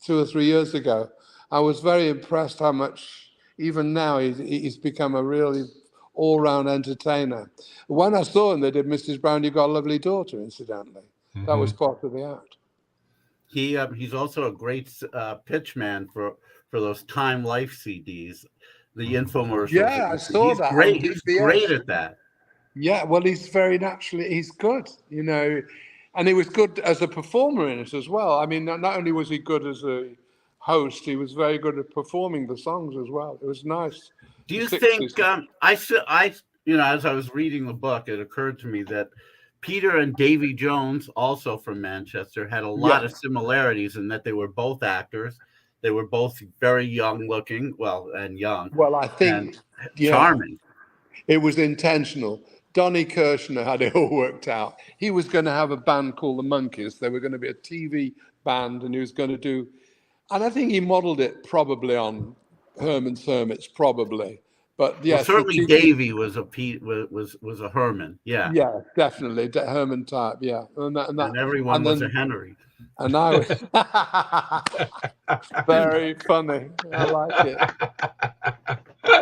2 or 3 years ago. I was very impressed how much, even now, he's become a really all-round entertainer. When I saw him, they did Mrs. Brown, You've Got a Lovely Daughter, incidentally. That was part of the act. He's also a great pitch man for those Time Life CDs, the infomercials. Yeah, I saw that. He's great at that. Yeah, well, he's very naturally, he's good, and he was good as a performer in it as well. I mean, not only was he good as a host, he was very good at performing the songs as well. It was nice. Do you think, as I was reading the book, it occurred to me that Peter and Davy Jones, also from Manchester, had a lot of similarities in that they were both actors. They were both very young looking, and young. Well, I think charming. It was intentional. Donny Kirshner had it all worked out. He was going to have a band called the Monkeys. They were going to be a TV band, and he was going to do, and I think he modeled it probably on Herman's Hermits, probably. But yes, certainly Davy was a Herman. Yeah, definitely Herman type. Yeah, and everyone was a Henry. And I was very funny. I like it.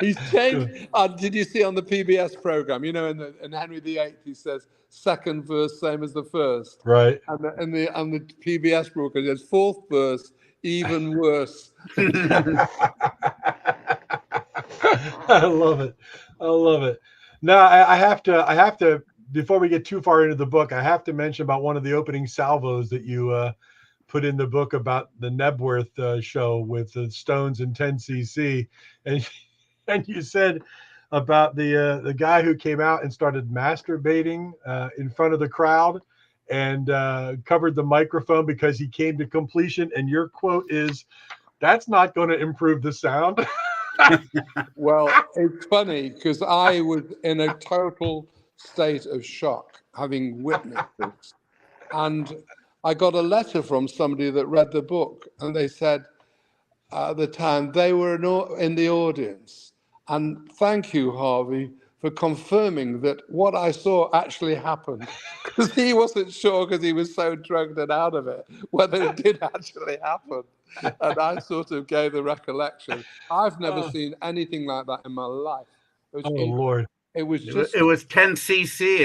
He's changed. Did you see on the PBS program? In Henry VIII, he says second verse same as the first. Right. And on the PBS program, he says fourth verse even worse. I love it. Now I have to. Before we get too far into the book, I have to mention about one of the opening salvos that you put in the book about the Nebworth show with the Stones and 10cc, and you said about the guy who came out and started masturbating in front of the crowd and covered the microphone because he came to completion, and your quote is, "That's not going to improve the sound." Well, it's funny because I was in a total state of shock having witnessed this, and I got a letter from somebody that read the book, and they said at the time they were in the audience, and thank you, Harvey, for confirming that what I saw actually happened, because he wasn't sure, because he was so drugged and out of it, whether it did actually happen. And I sort of gave the recollection. I've never seen anything like that in my life. Lord. It was 10cc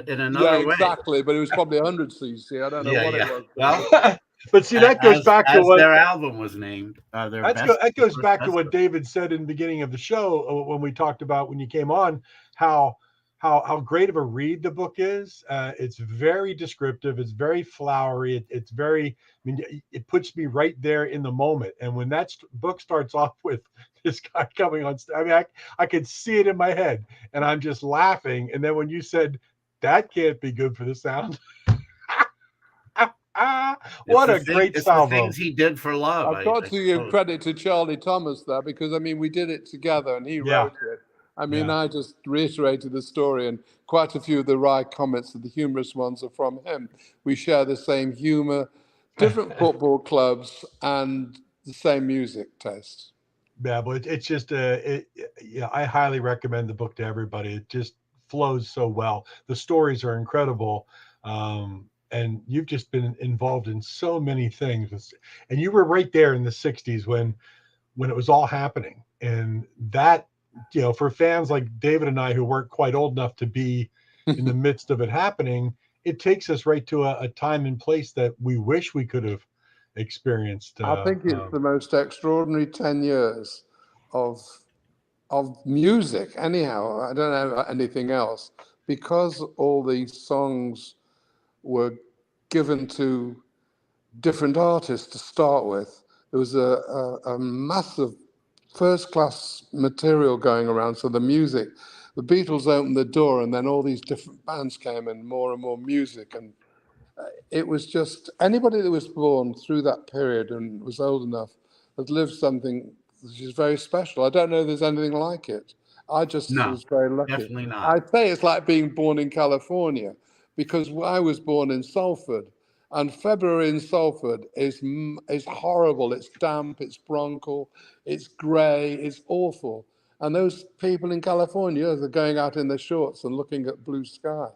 in another way. Exactly, but it was probably 100cc. I don't know what it was. Well, but see, that goes back to what their album was named. That goes back to what David said in the beginning of the show when we talked about, when you came on, how great of a read the book is. It's very descriptive. It's very flowery. It's very, it puts me right there in the moment. And when that book starts off with this guy coming on, I could see it in my head, and I'm just laughing. And then when you said that can't be good for the sound, What a great It's the salvo. things he did for love. I've got I to give suppose. credit to Charlie Thomas there because, I mean, we did it together and he Yeah. wrote it. I mean, Yeah. I just reiterated the story, and quite a few of the wry comments, the humorous ones, are from him. We share the same humor, different football clubs, and the same music taste. Yeah, but it's just yeah, I highly recommend the book to everybody. It just flows so well. The stories are incredible. And you've just been involved in so many things. And you were right there in the 60s when it was all happening. And that, for fans like David and I who weren't quite old enough to be in the midst of it happening, it takes us right to a time and place that we wish we could have experienced. I think it's the most extraordinary 10 years of music. Anyhow, I don't know about anything else, because all these songs were given to different artists to start with. There was a massive first-class material going around. So the music, the Beatles opened the door, and then all these different bands came and more music. And it was just anybody that was born through that period and was old enough had lived something which is very special. I don't know if there's anything like it. I just No, was very lucky. definitely not. I say it's like being born in California, because I was born in Salford, and February in Salford is horrible. It's damp, it's bronchial, it's grey, it's awful. And those people in California are going out in their shorts and looking at blue sky.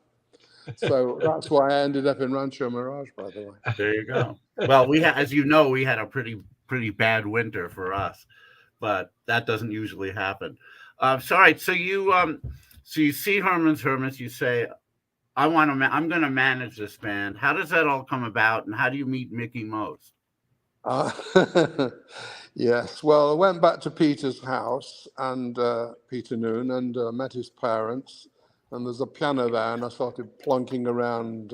So that's why I ended up in Rancho Mirage, by the way. There you go. Well, as you know, we had a pretty bad winter for us, but that doesn't usually happen. Sorry. So you see Herman's Hermits. You say, I'm going to manage this band. How does that all come about, and how do you meet Mickey Most? Yes. Well, I went back to Peter's house, and Peter Noon, and met his parents. And there's a piano there, and I started plonking around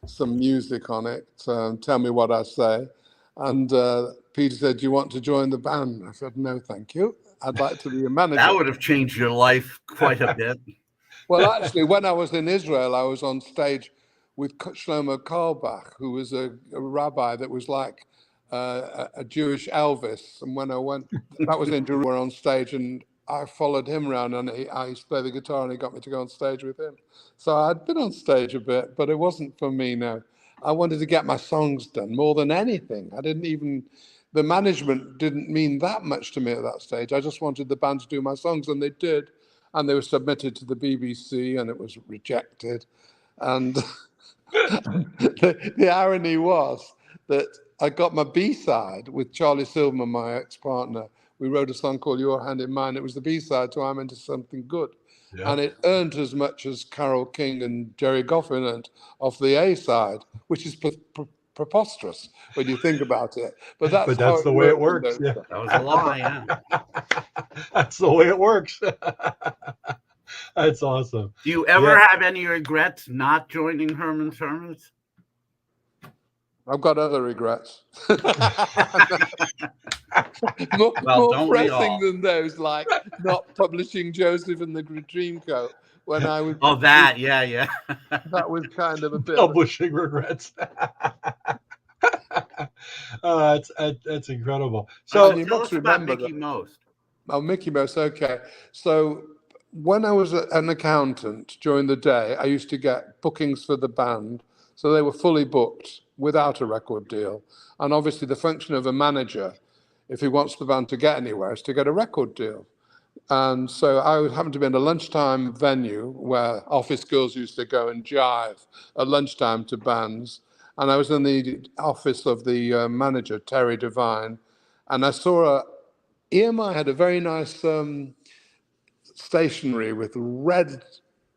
some music on it. Tell me what I say. And Peter said, "Do you want to join the band?" I said, "No, thank you. I'd like to be a manager." That would have changed your life quite a bit. Well, actually, when I was in Israel, I was on stage with Shlomo Carlebach, who was a rabbi that was like a Jewish Elvis. And when I went, that was in Jerusalem, we were on stage, and I followed him around, and I used to play the guitar, and he got me to go on stage with him. So I'd been on stage a bit, but it wasn't for me now. I wanted to get my songs done more than anything. The management didn't mean that much to me at that stage. I just wanted the band to do my songs, and they did. And they were submitted to the BBC, and it was rejected. And the irony was that I got my B-side with Charlie Silverman, my ex-partner. We wrote a song called Your Hand in Mine. It was the B-side to I'm Into Something Good. Yeah. And it earned as much as Carole King and Jerry Goffin earned off the A-side, which is preposterous when you think about it. But that's the way it works. Yeah. That was a lie, yeah. That's the way it works. That's awesome. Do you ever have any regrets not joining Herman's Hermits? I've got other regrets. more don't pressing than those, like not publishing Joseph and the Dreamcoat when I was. Oh, that, yeah. That was kind of a bit. Publishing regrets. That's incredible. So you must remember Mickey Most. Oh, Mickey Most. Okay. So when I was an accountant during the day, I used to get bookings for the band. So they were fully booked without a record deal. And obviously the function of a manager, if he wants the band to get anywhere, is to get a record deal. And so I happened to be in a lunchtime venue where office girls used to go and jive at lunchtime to bands. And I was in the office of the manager, Terry Devine, and I saw EMI had a very nice stationery with red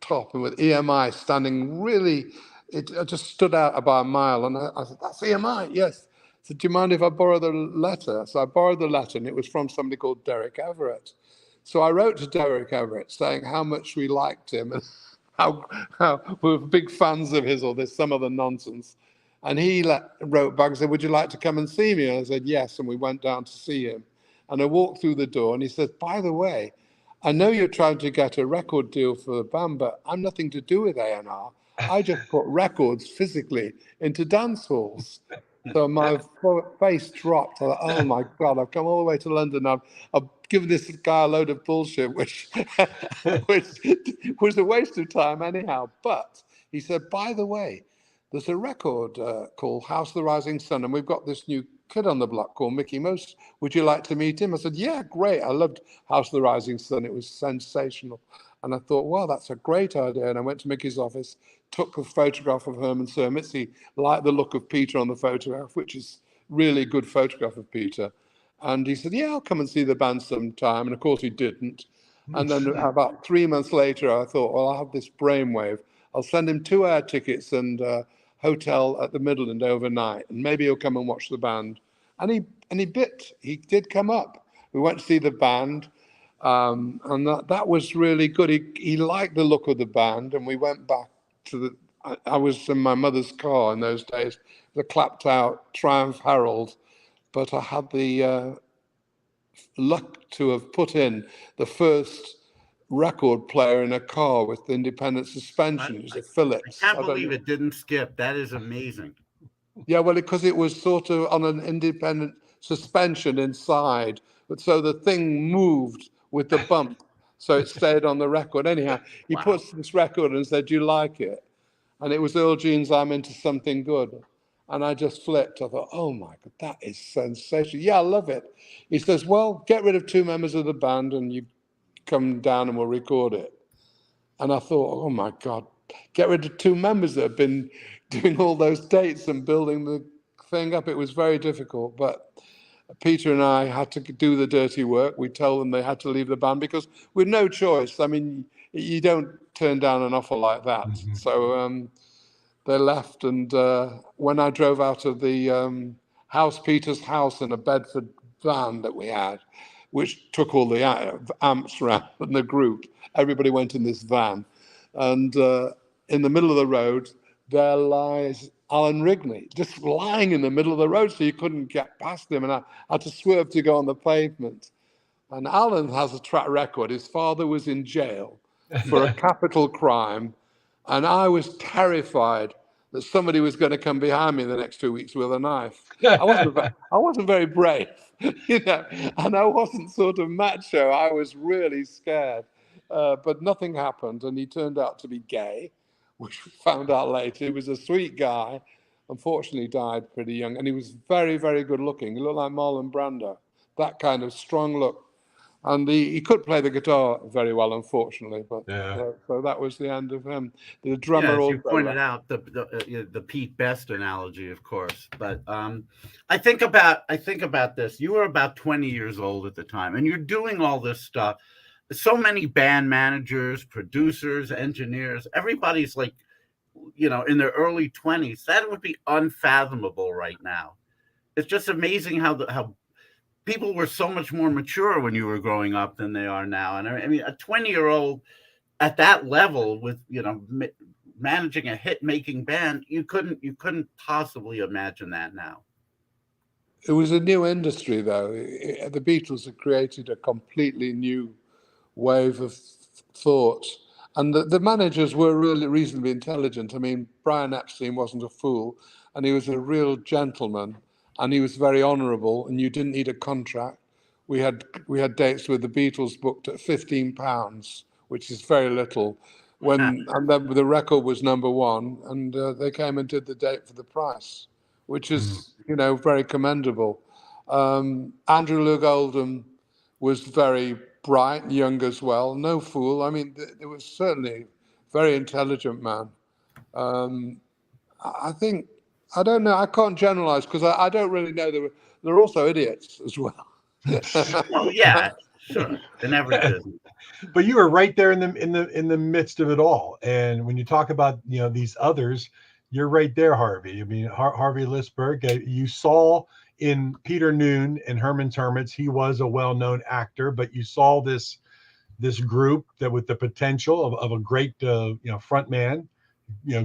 top and with EMI standing really, it just stood out about a mile. And I said, "That's EMI, yes." I said, "Do you mind if I borrow the letter?" So I borrowed the letter, and it was from somebody called Derek Everett. So I wrote to Derek Everett saying how much we liked him and how we were big fans of his, or there's some other nonsense. And he wrote back and said, "Would you like to come and see me?" And I said, "Yes." And we went down to see him. And I walked through the door, and he said, "By the way, I know you're trying to get a record deal for the band, but I'm nothing to do with A&R. I just put records physically into dance halls. So my face dropped. I thought, oh my God, I've come all the way to London. I've given this guy a load of bullshit, which was a waste of time anyhow. But he said, by the way, there's a record called House of the Rising Sun, and we've got this new kid on the block called Mickey Mouse. Would you like to meet him? I said, yeah, great. I loved House of the Rising Sun. It was sensational. And I thought, well, that's a great idea. And I went to Mickey's office, took a photograph of Herman's Hermits. He liked the look of Peter on the photograph, which is really a good photograph of Peter. And he said, yeah, I'll come and see the band sometime. And of course he didn't. And then about 3 months later, I thought, well, I'll have this brainwave. I'll send him 2 air tickets and hotel at the Midland overnight, and maybe he'll come and watch the band. And he did come up. We went to see the band, and that was really good. He liked the look of the band, and we went back to the. I was in my mother's car in those days, the clapped out Triumph Herald, but I had the luck to have put in the first record player in a car with independent suspension. It was a Phillips. I can't believe it didn't skip. That is amazing. Yeah, well, because it was sort of on an independent suspension inside, but so the thing moved with the bump, so it stayed on the record. Anyhow, he puts this record and said, "Do you like it?" And it was Earl Jean's "I'm Into Something Good." And I just flipped. I thought, oh my God, that is sensational. Yeah, I love it. He says, well, get rid of 2 members of the band and you come down and we'll record it. And I thought, oh my God, get rid of 2 members that have been doing all those dates and building the thing up. It was very difficult, but Peter and I had to do the dirty work. We told them they had to leave the band because with no choice. I mean, you don't turn down an offer like that. Mm-hmm. So they left, and when I drove out of the Peter's house in a Bedford van that we had, which took all the amps around in the group, everybody went in this van, and in the middle of the road, there lies Alan Rigney, just lying in the middle of the road, so you couldn't get past him, and I had to swerve to go on the pavement. And Alan has a track record. His father was in jail for a capital crime, and I was terrified that somebody was going to come behind me the next 2 weeks with a knife. I wasn't very brave, and I wasn't sort of macho. I was really scared, but nothing happened, and he turned out to be gay, which we found out later. He was a sweet guy, unfortunately died pretty young, and he was very, very good looking. He looked like Marlon Brando, that kind of strong look. And he could play the guitar very well, unfortunately. But so that was the end of him. The drummer. Yeah, as you pointed out, the Pete Best analogy, of course. But I think about this. You were about 20 years old at the time, and you're doing all this stuff. So many band managers, producers, engineers. Everybody's like, in their early 20s. That would be unfathomable right now. It's just amazing how people were so much more mature when you were growing up than they are now. And I mean, a 20-year-old at that level with, managing a hit-making band, you couldn't possibly imagine that now. It was a new industry, though. The Beatles had created a completely new wave of thought. And the managers were really reasonably intelligent. I mean, Brian Epstein wasn't a fool, and he was a real gentleman. And he was very honourable, and you didn't need a contract. We had dates with the Beatles booked at £15, which is very little. And then the record was number 1, and they came and did the date for the price, which is very commendable. Andrew Loog Oldham was very bright, young as well, no fool. I mean, there was certainly a very intelligent man. I don't know. I can't generalize because I don't really know. There are also idiots as well. Well, yeah, sure, in every business. But you were right there in the midst of it all. And when you talk about these others, you're right there, Harvey. I mean, Harvey Lisberg. You saw in Peter Noon and Herman's Hermits, he was a well-known actor, but you saw this group that with the potential of a great front man,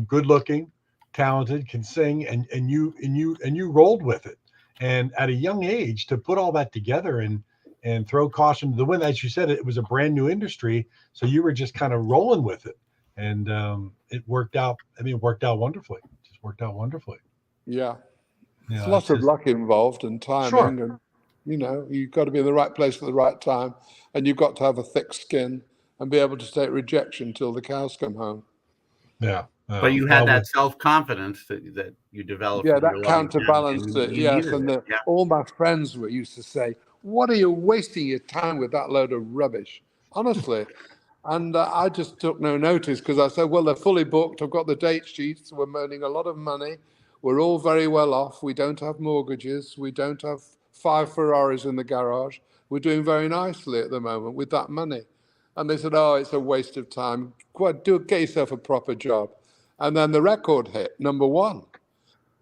good looking, talented, can sing, and you rolled with it. And at a young age, to put all that together and and throw caution to the wind. As you said, it was a brand new industry, so you were just kind of rolling with it, and it worked out. I mean, it worked out wonderfully. It just worked out wonderfully. Yeah. You There's know, lots it's of just luck involved and sure. timing, and you've got to be in the right place at the right time, and you've got to have a thick skin and be able to take rejection till the cows come home. Yeah. But you had Well, that self-confidence that you developed Yeah, from your that loving parents, counterbalanced and it. you Yes, needed and it. Yeah. all my friends used to say, "What are you wasting your time with that load of rubbish?" Honestly, and I just took no notice because I said, "Well, they're fully booked. I've got the date sheets. We're earning a lot of money. We're all very well off. We don't have mortgages. We don't have 5 Ferraris in the garage. We're doing very nicely at the moment with that money." And they said, "Oh, it's a waste of time. Get yourself a proper job." And then the record hit #1.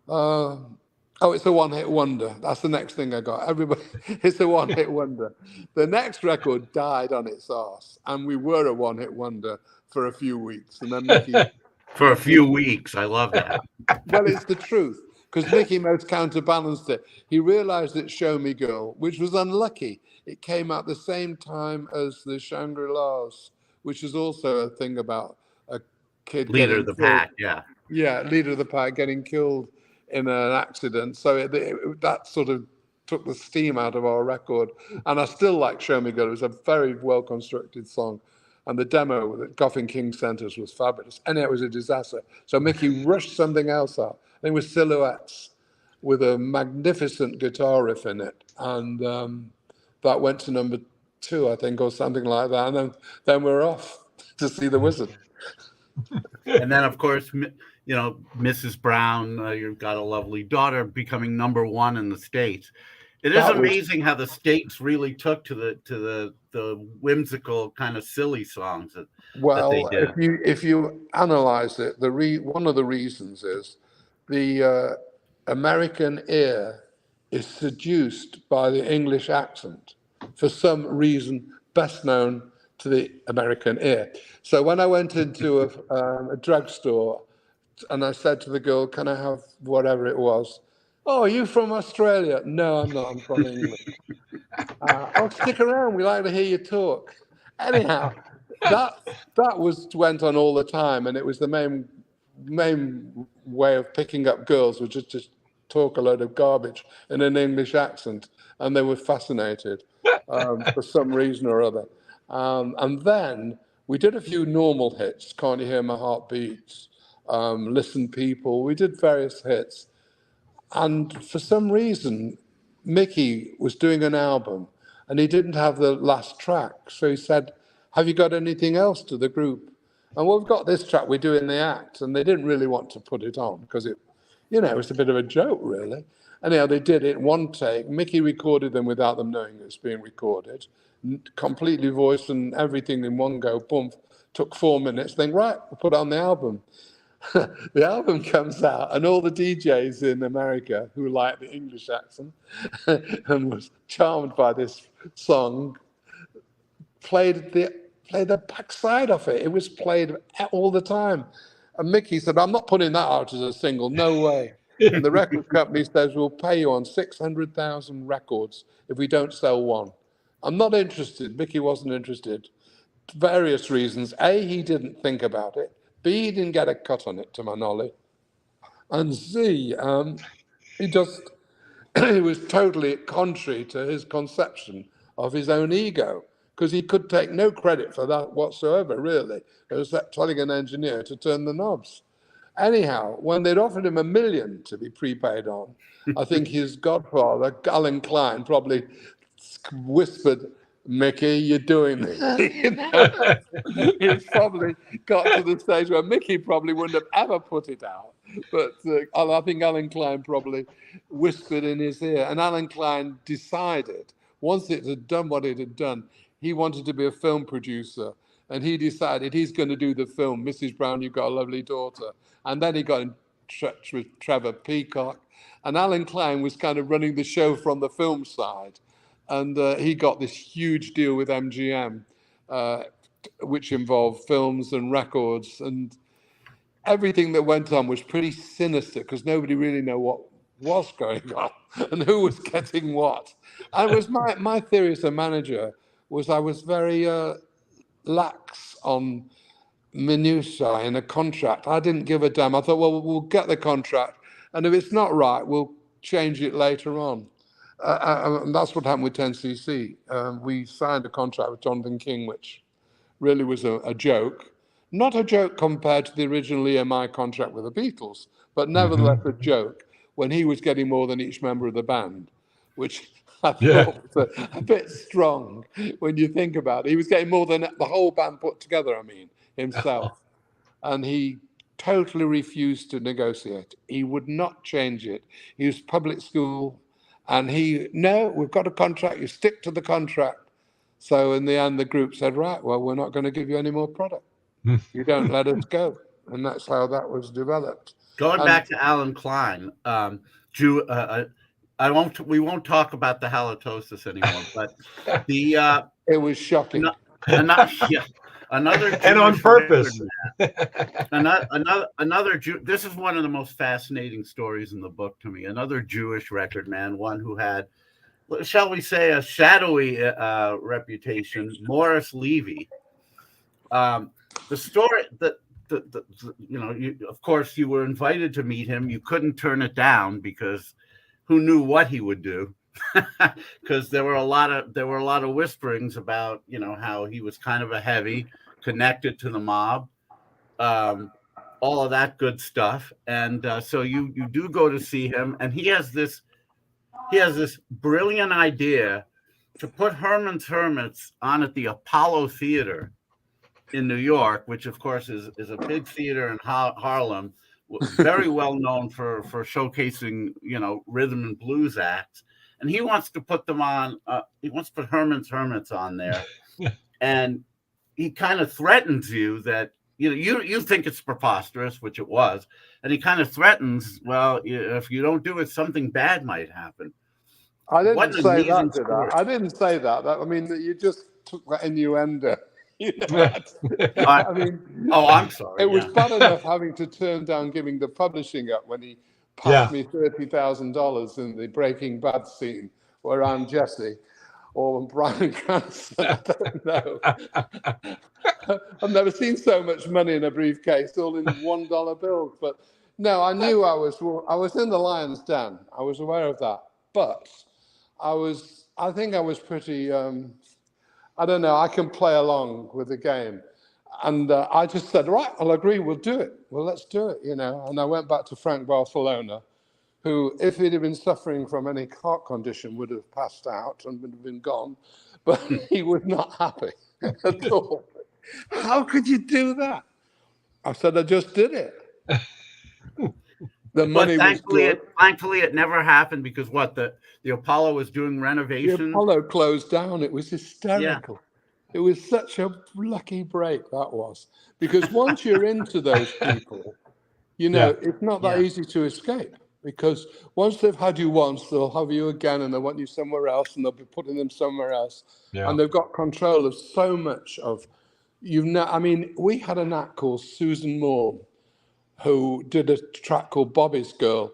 Oh, it's a one-hit wonder. That's the next thing I got. Everybody, it's a one-hit wonder. The next record died on its arse, and we were a one-hit wonder for a few weeks. And then Mickey, For a few weeks. I love that. well, it's the truth, because Mickey Mouse counterbalanced it. He realized that Show Me Girl, which was unlucky, it came out the same time as the Shangri-Las, which is also a thing about a kid Leader of getting the killed. pack. Yeah. Yeah, leader of the pack getting killed in an accident. So that sort of took the steam out of our record. And I still like Show Me Girl. It was a very well constructed song. And the demo at Goffin King Centres was fabulous. And it was a disaster. So Mickey rushed something else out. I think it was Silhouettes with a magnificent guitar riff in it. And that went to #2, I think, or something like that. And then we're off to see the Wizard. And then, of course, Mrs. Brown, you've got a lovely daughter, becoming #1 in the States. It is amazing how the States really took to the whimsical kind of silly songs that they did. If you analyze it, one of the reasons is the American ear is seduced by the English accent for some reason best known to the American ear. So when I went into a drugstore and I said to the girl, "Can I have whatever it was?" "Oh, are you from Australia?" "No, I'm not. I'm from England." "Oh, stick around. We like to hear you talk." Anyhow, that went on all the time, and it was the main way of picking up girls was just to talk a load of garbage in an English accent, and they were fascinated for some reason or other. And then we did a few normal hits, "Can't You Hear My Heart Beats," "Listen People." We did various hits. And for some reason, Mickey was doing an album and he didn't have the last track. So he said, "Have you got anything else to the group?" "And we've got this track we do in the act." And they didn't really want to put it on because it was a bit of a joke, really. Anyhow, they did it one take. Mickey recorded them without them knowing it was being recorded, completely voiced and everything in one go. Boom, took 4 minutes. Then, right, we'll put it on the album. The album comes out, and all the DJs in America who like the English accent and was charmed by this song played the backside of it. It was played all the time. And Mickey said, "I'm not putting that out as a single, no way." And the record company says, "We'll pay you on 600,000 records if we don't sell one." I'm not interested. Mickey wasn't interested. Various reasons. A, he didn't think about it. B, he didn't get a cut on it, to my knowledge. And C, he just, he was totally contrary to his conception of his own ego, because he could take no credit for that whatsoever, really. It was like telling an engineer to turn the knobs. Anyhow, when they'd offered him $1 million to be prepaid on, I think his godfather, Alan Klein, probably whispered, "Mickey, you're doing me." He's probably got to the stage where Mickey probably wouldn't have ever put it out. But I think Alan Klein probably whispered in his ear. And Alan Klein decided, once it had done what it had done, he wanted to be a film producer. And he decided he's going to do the film, "Mrs. Brown, You've Got a Lovely Daughter." And then he got in touch with Trevor Peacock. And Alan Klein was kind of running the show from the film side. And he got this huge deal with MGM, which involved films and records. And everything that went on was pretty sinister because nobody really knew was going on and who was getting what. And it was my theory as a manager was I was very lax on minutiae in a contract. I didn't give a damn. I thought, well, we'll get the contract, and if it's not right, we'll change it later on. And that's what happened with 10cc. We signed a contract with Jonathan King, which really was a joke. Not a joke compared to the original EMI contract with the Beatles, but nevertheless a joke when he was getting more than each member of the band, which I thought was a bit strong when you think about it. He was getting more than the whole band put together, I mean, himself. And he totally refused to negotiate. He would not change it. He was public school, and we've got a contract, you stick to the contract. So in the end, the group said, right, well, we're not going to give you any more product. You don't let us go. And that's how that was developed. Going back to Alan Klein, we won't talk about the halitosis anymore, but it was shocking. Another and on purpose. another this is one of the most fascinating stories in the book to me. Another Jewish record man, one who had, shall we say, a shadowy reputation, Morris Levy. The story that of course, you were invited to meet him. You couldn't turn it down because who knew what he would do? Because there were a lot of whisperings about how he was kind of a heavy, connected to the mob, all of that good stuff. And so you do go to see him, and he has this brilliant idea to put Herman's Hermits on at the Apollo Theater in New York, which of course is a big theater in Harlem, very well known for showcasing rhythm and blues acts. And he wants to put them on. He wants to put Herman's Hermits on there, and he kind of threatens you that you think it's preposterous, which it was, and he kind of threatens, well, if you don't do it, something bad might happen. I didn't say that, did I? I didn't say that. I mean, you just took that innuendo. I mean, I'm sorry. It was bad enough having to turn down giving the publishing up when he passed me $30,000 in the Breaking Bad scene where I'm Jesse or Bryan Cranston. I don't know. I've never seen so much money in a briefcase, all in $1 bills. But no, I knew I was in the Lion's Den. I was aware of that, but I think I was pretty. I don't know, I can play along with the game. And I just said, right, I'll agree, we'll do it. Well, let's do it, And I went back to Frank Barcelona, who, if he'd have been suffering from any heart condition, would have passed out and would have been gone. But he was not happy at all. How could you do that? I said, I just did it. The money was good. Thankfully, it never happened because the Apollo was doing renovations. The Apollo closed down. It was hysterical. Yeah. It was such a lucky break, that was. Because once you're into those people, it's not that easy to escape. Because once they've had you once, they'll have you again, and they want you somewhere else, and they'll be putting them somewhere else. Yeah. And they've got control of so much of we had an act called Susan Moore, who did a track called Bobby's Girl,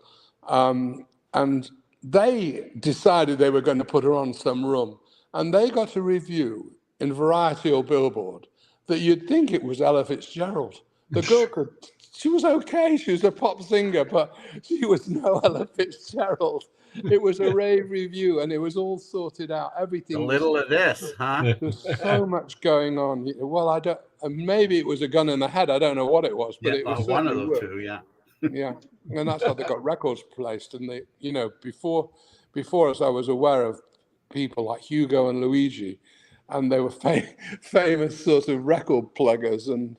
and they decided they were going to put her on some room, and they got a review in Variety or Billboard that you'd think it was Ella Fitzgerald. The girl she was okay, she was a pop singer, but she was no Ella Fitzgerald. It was a rave review, and it was all sorted out. Everything. A little of this, huh? There's so much going on. Well, I don't. Maybe it was a gun in the head. I don't know what it was, but it was one of those two. Yeah. Yeah, and that's how they got records placed. And they, before us, I was aware of people like Hugo and Luigi, and they were famous sort of record pluggers, and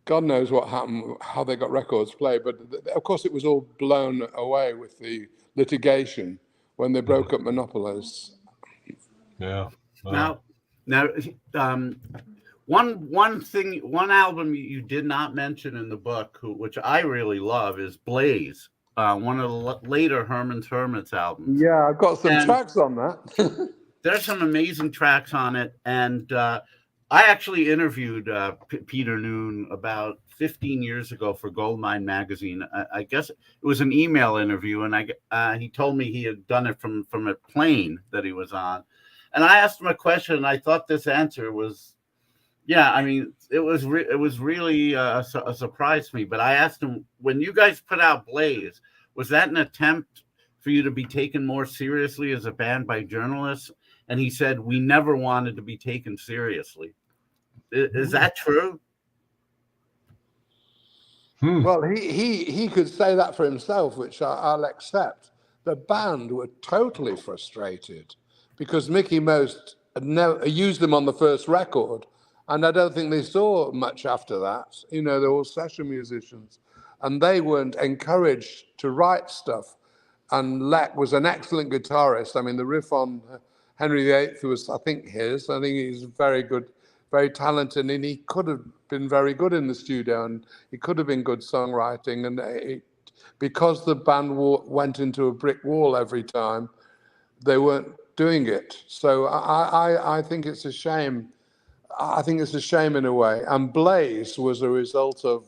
God knows what happened, how they got records played. But of course, it was all blown away with the litigation when they broke up monopolies. Yeah. Wow. Now, one album you did not mention in the book, which I really love, is Blaze, one of the later Herman's Hermits albums. Yeah, I've got some tracks on that. There's some amazing tracks on it, and I actually interviewed Peter Noon about 15 years ago for Goldmine magazine. I guess it was an email interview, and he told me he had done it from a plane that he was on. And I asked him a question, and I thought this answer was, yeah, I mean, it was really a surprise to me. But I asked him, when you guys put out Blaze, was that an attempt for you to be taken more seriously as a band by journalists? And he said, we never wanted to be taken seriously. Is that true? Well, he could say that for himself, which I'll accept. The band were totally frustrated because Mickey Most had used them on the first record, and I don't think they saw much after that. You know, they're all session musicians, and they weren't encouraged to write stuff. And Lech was an excellent guitarist. I mean, the riff on Henry VIII was, I think, his. I think he's very good, very talented, and he could have been very good in the studio, and he could have been good songwriting. And because the band went into a brick wall every time, they weren't doing it. So I think it's a shame. I think it's a shame in a way. And Blaze was a result of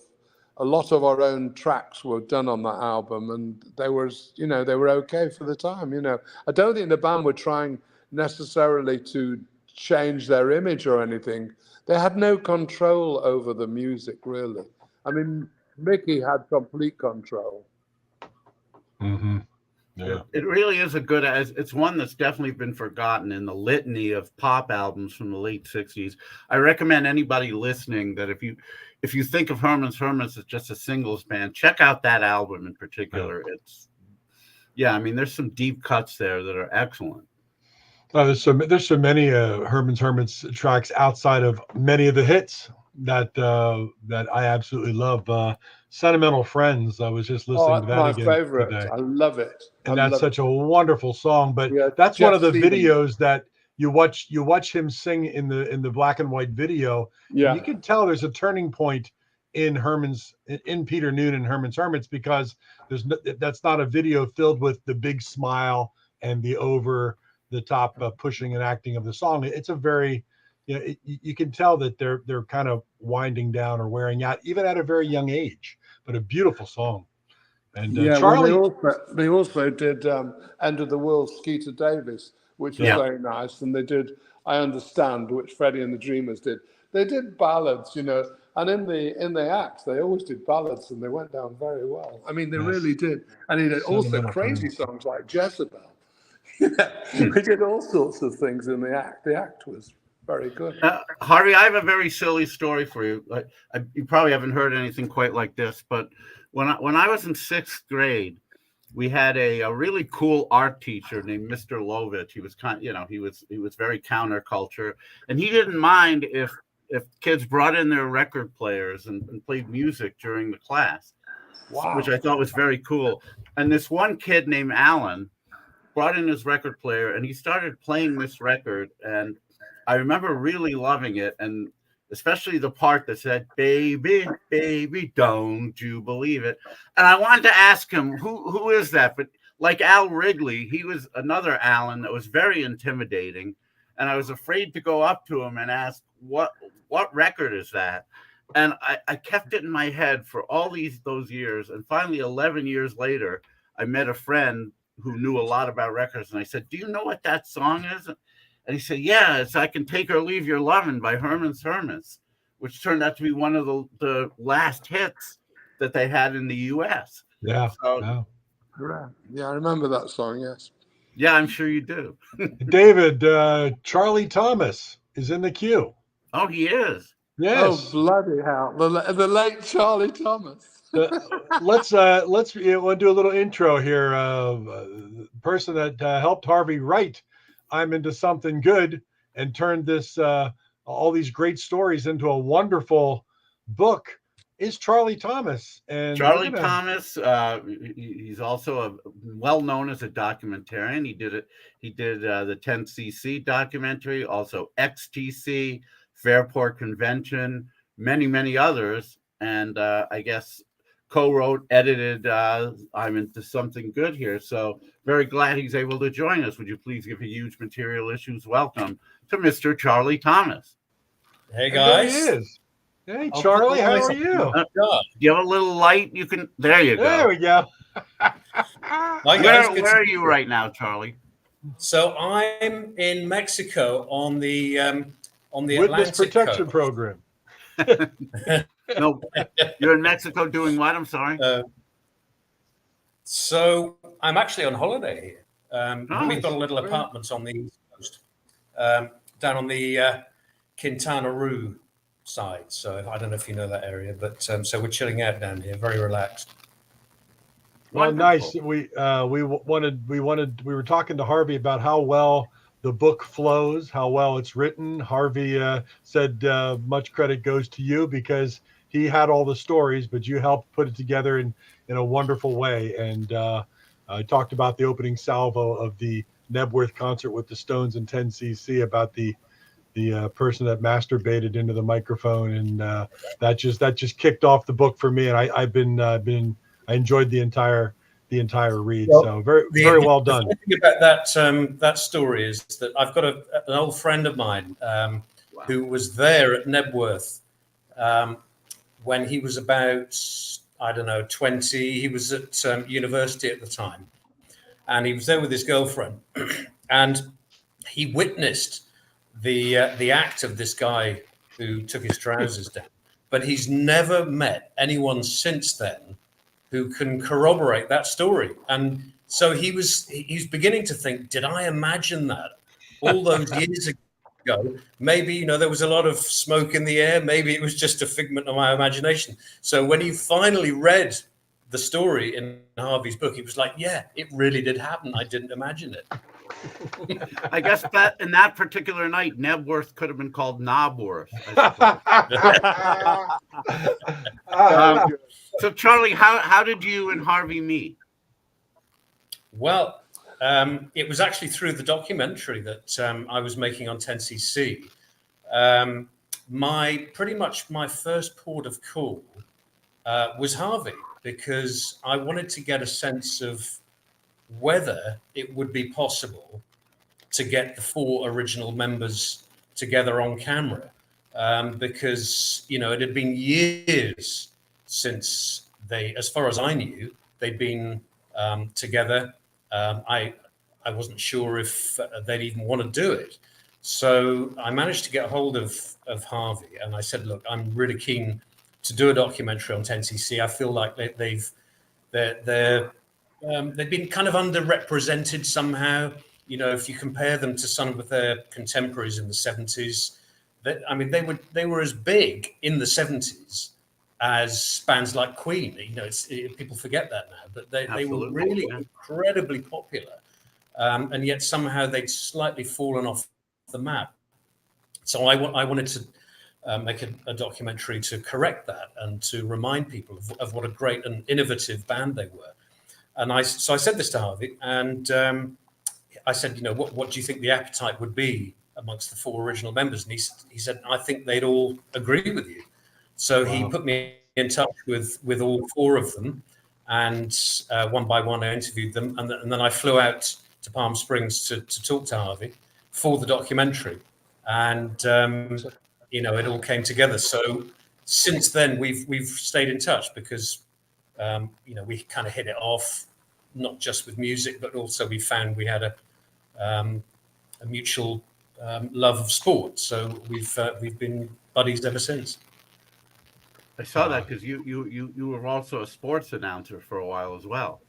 a lot of our own tracks were done on that album, and they were okay for the time. You know, I don't think the band were trying necessarily to change their image or anything. They had no control over the music, really. I mean, Mickey had complete control. Mm-hmm. Yeah. It really is it's one that's definitely been forgotten in the litany of pop albums from the late 60s. I recommend anybody listening that if you think of Herman's Hermits as just a singles band, check out that album in particular. I mean, there's some deep cuts there that are excellent. There's so many Herman's Hermits tracks outside of many of the hits that I absolutely love. Sentimental Friends. I was just listening to that my again favorite. today. I love it. And that's such a wonderful song. But that's Jeff one of the Stevens. videos that you watch him sing in the black and white video. Yeah. You can tell there's a turning point in Peter Noone and Herman's Hermits, because that's not a video filled with the big smile and the over the top pushing and acting of the song. It's a very, you can tell that they're kind of winding down or wearing out, even at a very young age. But a beautiful song. And Charlie, they also did End of the World, Skeeter Davis, which was very nice. And they did I Understand, which Freddie and the Dreamers did. They did ballads, and in the act they always did ballads, and they went down very well. I mean, they really did. And he did also crazy songs like Jezebel. We did all sorts of things in the act. The act was very good. Harvey, I have a very silly story for you. You probably haven't heard anything quite like this, but when I was in 6th grade, we had a really cool art teacher named Mr. Lovich. He was he was very counterculture, and he didn't mind if kids brought in their record players and played music during the class, which I thought was very cool. And this one kid named Alan brought in his record player, and he started playing this record, and I remember really loving it, and especially the part that said, "Baby, baby, don't you believe it?" And I wanted to ask him, who is that? But like Al Wrigley, he was another Alan that was very intimidating, and I was afraid to go up to him and ask, what record is that? And I kept it in my head for all those years, and finally, 11 years later, I met a friend who knew a lot about records, and I said, "Do you know what that song is?" And he said, "Yeah, it's I Can Take or Leave Your Lovin' by Herman's Hermits," which turned out to be one of the last hits that they had in the U.S. Yeah. So, yeah, I remember that song, yes. Yeah, I'm sure you do. David, Charlie Thomas is in the queue. Oh, he is? Yes. Oh, bloody hell. The late Charlie Thomas. Let's we'll do a little intro here. The person that helped Harvey write I'm Into Something Good and turned this all these great stories into a wonderful book is Charlie Thomas. And Charlie Thomas, he's also well known as a documentarian. He did the 10cc documentary, also XTC, Fairport Convention, many others, and I guess co-wrote, edited I'm Into Something Good here. So very glad he's able to join us. Would you please give a huge Material Issues welcome to Mr. Charlie Thomas? Hey guys. There he is. Hey, I'll Charlie, put the how light are you? on. Do you have a little light? You can. There you There go. we go. Hi guys, good Where to are see you right now, Charlie? So I'm in Mexico on the Witness Atlantic protection coast. program. No, you're in Mexico doing what? I'm sorry. So I'm actually on holiday here. We've got a little Nice. apartment on the East Coast, down on the Quintana Roo side. So I don't know if you know that area, but so we're chilling out down here, very relaxed. Well, nice. Wonderful. We were talking to Harvey about how well the book flows, how well it's written. Harvey said much credit goes to you because he had all the stories, but you helped put it together in a wonderful way. And I talked about the opening salvo of the Nebworth concert with the Stones and 10cc, about the person that masturbated into the microphone, and that just kicked off the book for me. And I enjoyed the entire read. Well, So very well done. The thing about that story is that I've got an old friend of mine who was there at Nebworth when he was about, I don't know, 20. He was at university at the time, and he was there with his girlfriend, and he witnessed the act of this guy who took his trousers down. But he's never met anyone since then who can corroborate that story. And so he's beginning to think, did I imagine that all those years ago? Maybe, there was a lot of smoke in the air. Maybe it was just a figment of my imagination. So when he finally read the story in Harvey's book, he was like, yeah, it really did happen. I didn't imagine it. I guess that in that particular night, Nebworth could have been called Knobworth. So, Charlie, how did you and Harvey meet? Well, it was actually through the documentary that I was making on 10cc. Pretty much my first port of call was Harvey, because I wanted to get a sense of whether it would be possible to get the 4 original members together on camera, because it had been years since they, as far as I knew, they'd been together. I wasn't sure if they'd even want to do it, so I managed to get hold of Harvey, and I said, "Look, I'm really keen to do a documentary on 10cc. I feel like they've been kind of underrepresented somehow. If you compare them to some of their contemporaries in the 70s, they were as big in the 70s as bands like Queen. People forget that now, but they were really incredibly popular, and yet somehow they'd slightly fallen off the map. So I wanted to make a documentary to correct that and to remind people of what a great and innovative band they were. And so I said this to Harvey, and I said, what do you think the appetite would be amongst the 4 original members? And he said, I think they'd all agree with you. So he put me in touch with all 4 of them, and one by one I interviewed them, and then I flew out to Palm Springs to talk to Harvey for the documentary, and it all came together. So since then we've stayed in touch because we kind of hit it off, not just with music, but also we found we had a mutual love of sport. So we've been buddies ever since. I saw that because you were also a sports announcer for a while as well.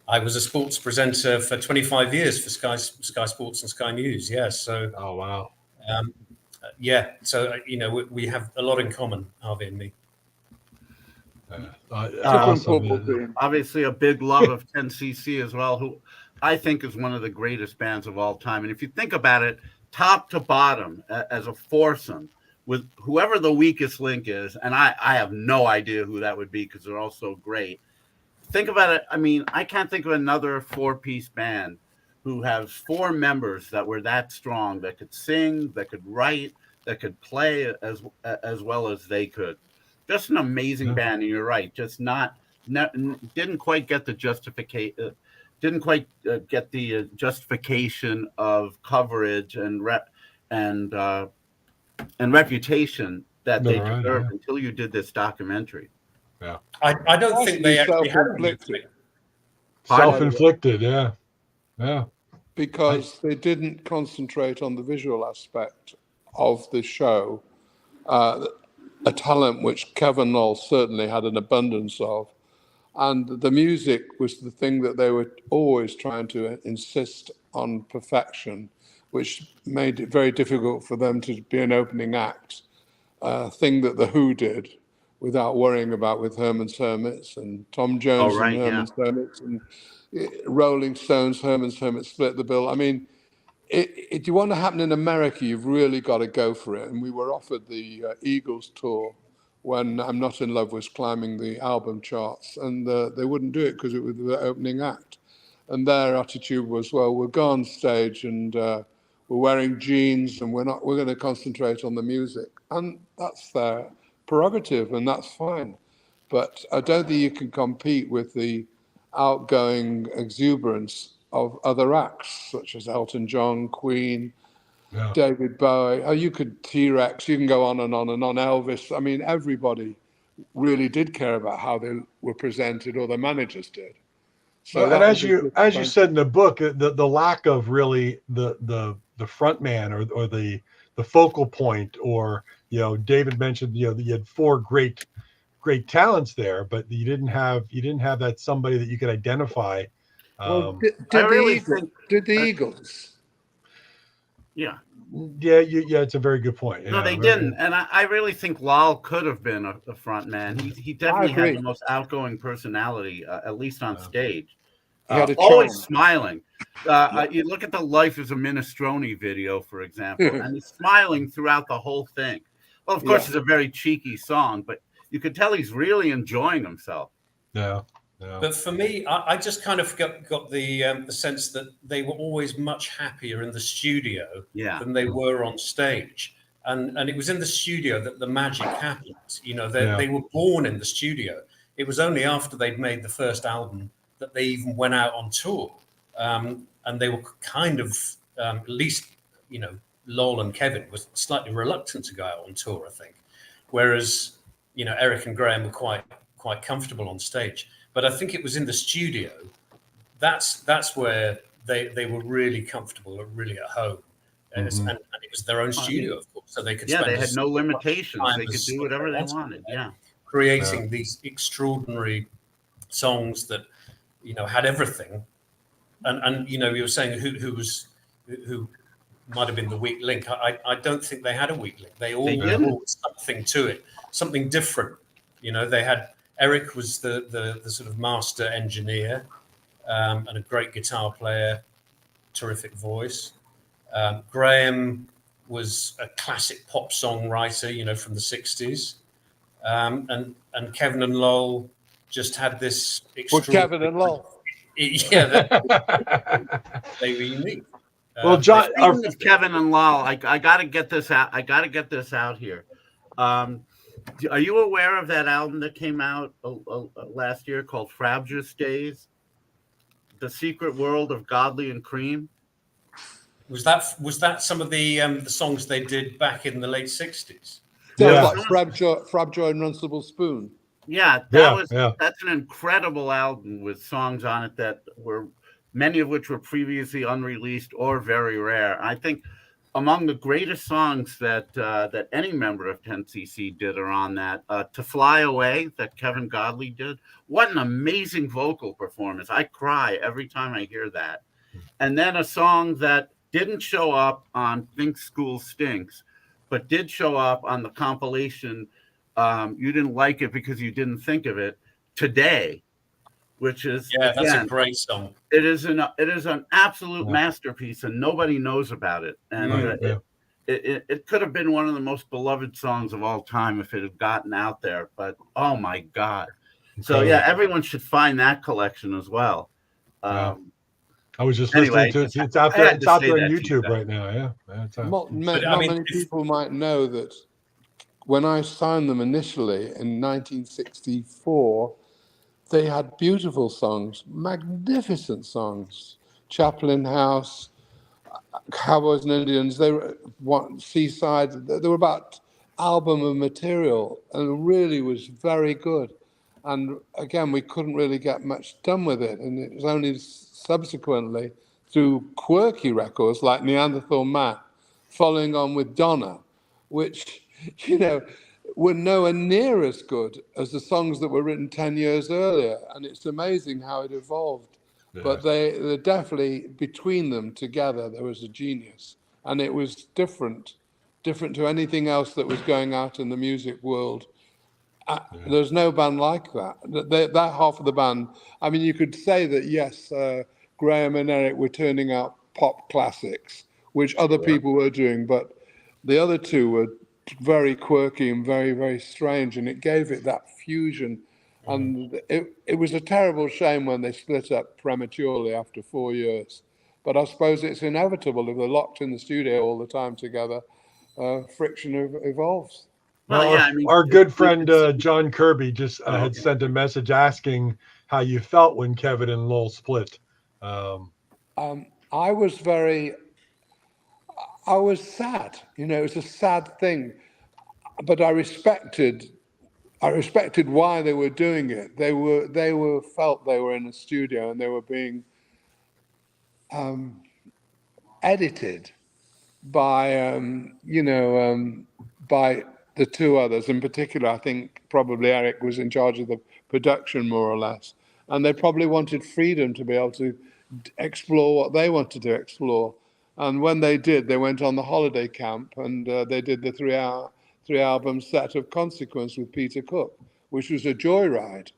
I was a sports presenter for 25 years for Sky Sports and Sky News. Yeah. So. Oh wow. Yeah. So we have a lot in common, Harvey and me. Awesome. Obviously, a big love of 10cc as well, who I think is one of the greatest bands of all time. And if you think about it, top to bottom, as a foursome, with whoever the weakest link is, and I have no idea who that would be because they're all so great. Think about it. I mean, I can't think of another 4-piece band who has 4 members that were that strong, that could sing, that could write, that could play as well as they could. Just an amazing band, and you're right. Just didn't quite get the justification. Didn't quite get the justification of coverage and reputation that No, they right, deserved yeah. until you did this documentary. Yeah. I don't think they actually had a self-inflicted. Self-inflicted, yeah. Yeah. Because they didn't concentrate on the visual aspect of the show, a talent which Kevin Knoll certainly had an abundance of. And the music was the thing that they were always trying to insist on perfection, which made it very difficult for them to be an opening act, thing that The Who did without worrying about with Herman's Hermits and Tom Jones and Herman's Hermits and Rolling Stones, Herman's Hermits split the bill. I mean, if you want to happen in America, you've really got to go for it. And we were offered the Eagles tour when I'm Not in Love was climbing the album charts, and they wouldn't do it because it was the opening act. And their attitude was, well, we'll go on stage and we're wearing jeans and we're going to concentrate on the music. And that's their prerogative, and that's fine. But I don't think you can compete with the outgoing exuberance of other acts, such as Elton John, Queen, David Bowie. Oh, you could T-Rex, you can go on and on and on, Elvis. I mean, everybody really did care about how they were presented, or their managers did. So and as you said in the book, the lack of really the front man or the focal point, or David mentioned you had four great talents there, but you didn't have that somebody that you could identify. Well, did the Eagles? Yeah. Yeah, it's a very good point. No, they didn't, and I really think Lal could have been a front man. He definitely had the most outgoing personality, at least on stage. Always smiling. You look at the Life as a Minestrone video, for example, and he's smiling throughout the whole thing. Well, of course, it's a very cheeky song, but you could tell he's really enjoying himself. Yeah. But for me, I just kind of got the sense that they were always much happier in the studio than they were on stage. And it was in the studio that the magic happened. They were born in the studio. It was only after they'd made the first album that they even went out on tour. And they were kind of, at least, Lowell and Kevin was slightly reluctant to go out on tour, I think. Whereas, Eric and Graham were quite comfortable on stage. But I think it was in the studio. That's where they were really comfortable, really at home, and it was their own studio, of course, so they could. Yeah, they had no limitations. They could do whatever they wanted. Yeah, creating these extraordinary songs that had everything, and you were saying who might have been the weak link. I don't think they had a weak link. They all brought something to it, something different. They had. Eric was the sort of master engineer and a great guitar player, terrific voice. Graham was a classic pop songwriter, from the 60s. And Kevin and Lowell just had this extraordinary... Kevin and Lowell. Yeah, they were unique. Well, John, Kevin and Lowell, I got to get this out. I got to get this out here. Are you aware of that album that came out last year called Frabjous Days? The Secret World of Godley and Cream? Was that some of the songs they did back in the late 60s? Yeah, like Frabjoy and Runcible Spoon. Yeah, that's an incredible album with songs on it that were many of which were previously unreleased or very rare. I think among the greatest songs that any member of 10cc did are on that. To Fly Away, that Kevin Godley did. What an amazing vocal performance. I cry every time I hear that. And then a song that didn't show up on Think School Stinks, but did show up on the compilation You Didn't Like It Because You Didn't Think of It, Today, which is that's a great song. It is an absolute masterpiece, and nobody knows about it. And it could have been one of the most beloved songs of all time if it had gotten out there. But oh my God! So everyone should find that collection as well. I was just listening to it. It's out there. It's out there on YouTube right now. Not many people might know that when I signed them initially in 1964. They had beautiful songs, magnificent songs. Chaplain House, Cowboys and Indians. They were Seaside. There were about album of material and really was very good. And again, we couldn't really get much done with it. And it was only subsequently through quirky records like Neanderthal Man, following on with Donna, which, were nowhere near as good as the songs that were written 10 years earlier. And it's amazing how it evolved. Yes. But they're definitely, between them together, there was a genius. And it was different to anything else that was going out in the music world. There's no band like that. That half of the band, I mean, you could say that, yes, Graham and Eric were turning out pop classics, which other people were doing, but the other two were very quirky and very, very strange, and it gave it that fusion. And it was a terrible shame when they split up prematurely after 4 years. But I suppose it's inevitable if they're locked in the studio all the time together. Friction evolves. Well, our good friend John Kirby just had sent a message asking how you felt when Kevin and Lowell split. I was sad. It was a sad thing, but I respected why they were doing it. They felt they were in a studio and they were being edited by by the two others. In particular, I think probably Eric was in charge of the production more or less, and they probably wanted freedom to be able to explore what they wanted to explore. And when they did, they went on the holiday camp and they did the three album set of Consequence with Peter Cook, which was a joyride.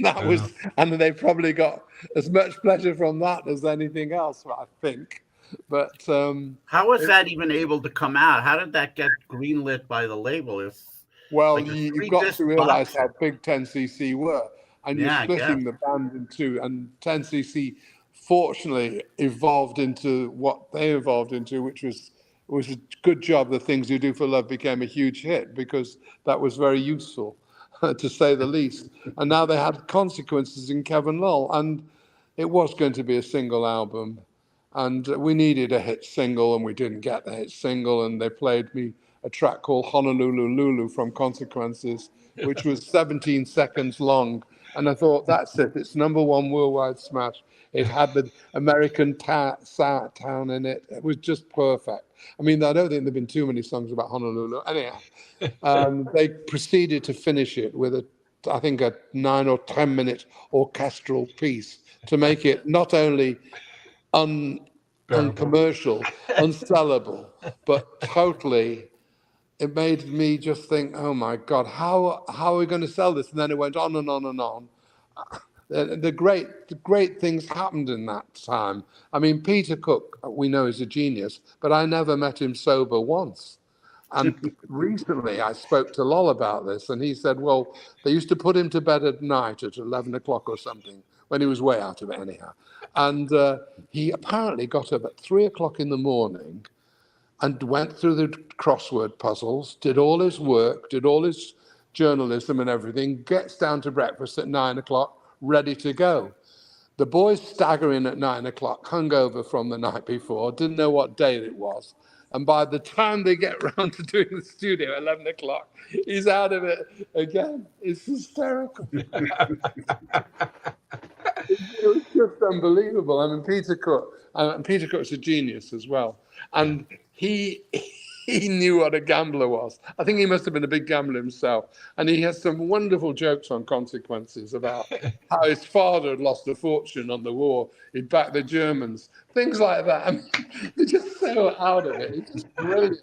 Was, and they probably got as much pleasure from that as anything else, I think. But how was that even able to come out? How did that get greenlit by the label? You've got to realize how big 10cc were, and you're splitting the band in two. And 10cc, fortunately, evolved into what they evolved into, which was a good job. The Things You Do for Love became a huge hit because that was very useful, to say the least. And now they had Consequences in Kevin Lowell, and it was going to be a single album. And we needed a hit single, and we didn't get the hit single. And they played me a track called Honolulu Lulu from Consequences, which was 17 seconds long. And I thought, that's it. It's #1 worldwide smash. It had the American town in it. It was just perfect. I mean, I don't think there've been too many songs about Honolulu. Anyhow, they proceeded to finish it with I think a 9 or 10 minute orchestral piece to make it not only uncommercial, unsellable, but totally, it made me just think, oh my God, how are we going to sell this? And then it went on and on and on. The great things happened in that time. I mean, Peter Cook, we know, is a genius, but I never met him sober once. And recently I spoke to Lol about this, and he said, well, they used to put him to bed at night at 11 o'clock or something, when he was way out of it anyhow. And he apparently got up at 3 o'clock in the morning and went through the crossword puzzles, did all his work, did all his journalism and everything, gets down to breakfast at 9 o'clock, ready to go. The boys stagger in at 9 o'clock, hungover from the night before, didn't know what day it was. And by the time they get round to doing the studio at 11 o'clock, he's out of it again. It's hysterical. It was just unbelievable. I mean, Peter Cook's a genius as well. And he knew what a gambler was. I think he must have been a big gambler himself. And he has some wonderful jokes on Consequences about how his father had lost a fortune on the war. He'd backed the Germans. Things like that. I mean, they're just so out of it. It's just brilliant.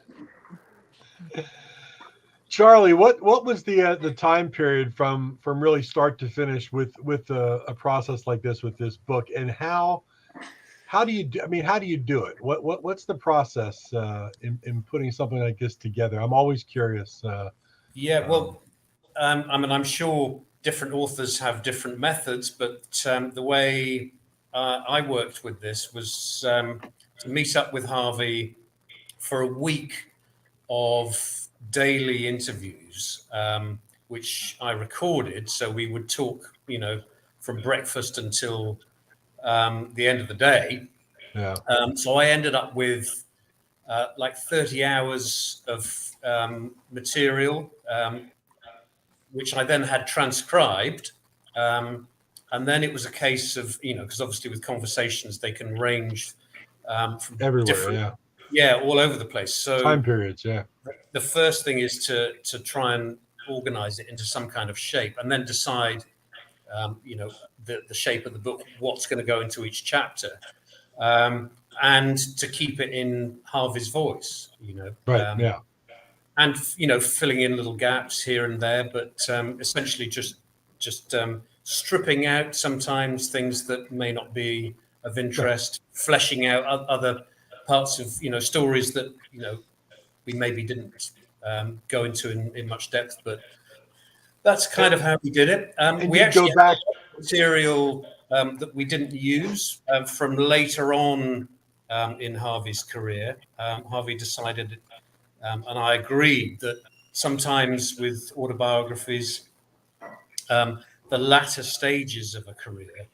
Charlie, what was the time period from really start to finish with a process like this with this book, and how do you do it? What's the process in putting something like this together? I'm always curious. I mean, I'm sure different authors have different methods, but the way I worked with this was to meet up with Harvey for a week of daily interviews, which I recorded. So we would talk, from breakfast until the end of the day. Yeah. So I ended up with like 30 hours of material, which I then had transcribed. And then it was a case of, because obviously with conversations, they can range from everywhere, all over the place. So time periods, the first thing is to try and organize it into some kind of shape, and then decide, the shape of the book, what's going to go into each chapter, and to keep it in Harvey's voice, right, and filling in little gaps here and there, but essentially just stripping out sometimes things that may not be of interest, fleshing out other parts of stories that we maybe didn't go into in much depth, but that's kind of how we did it. We actually go back material that we didn't use from later on in Harvey's career. Harvey decided, and I agreed, that sometimes with autobiographies, the latter stages of a career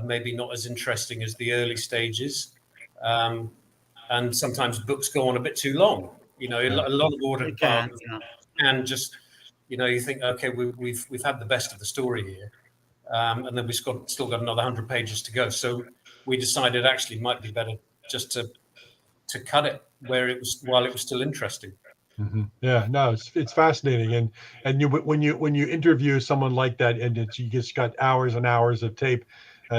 maybe not as interesting as the early stages, and sometimes books go on a bit too long. A lot of autobiographies and just you think, okay, we've had the best of the story here, and then we've still got another 100 pages to go. So we decided actually it might be better just to cut it while it was still interesting. Mm-hmm. Yeah, no, it's fascinating, and when you interview someone like that, and you just got hours and hours of tape,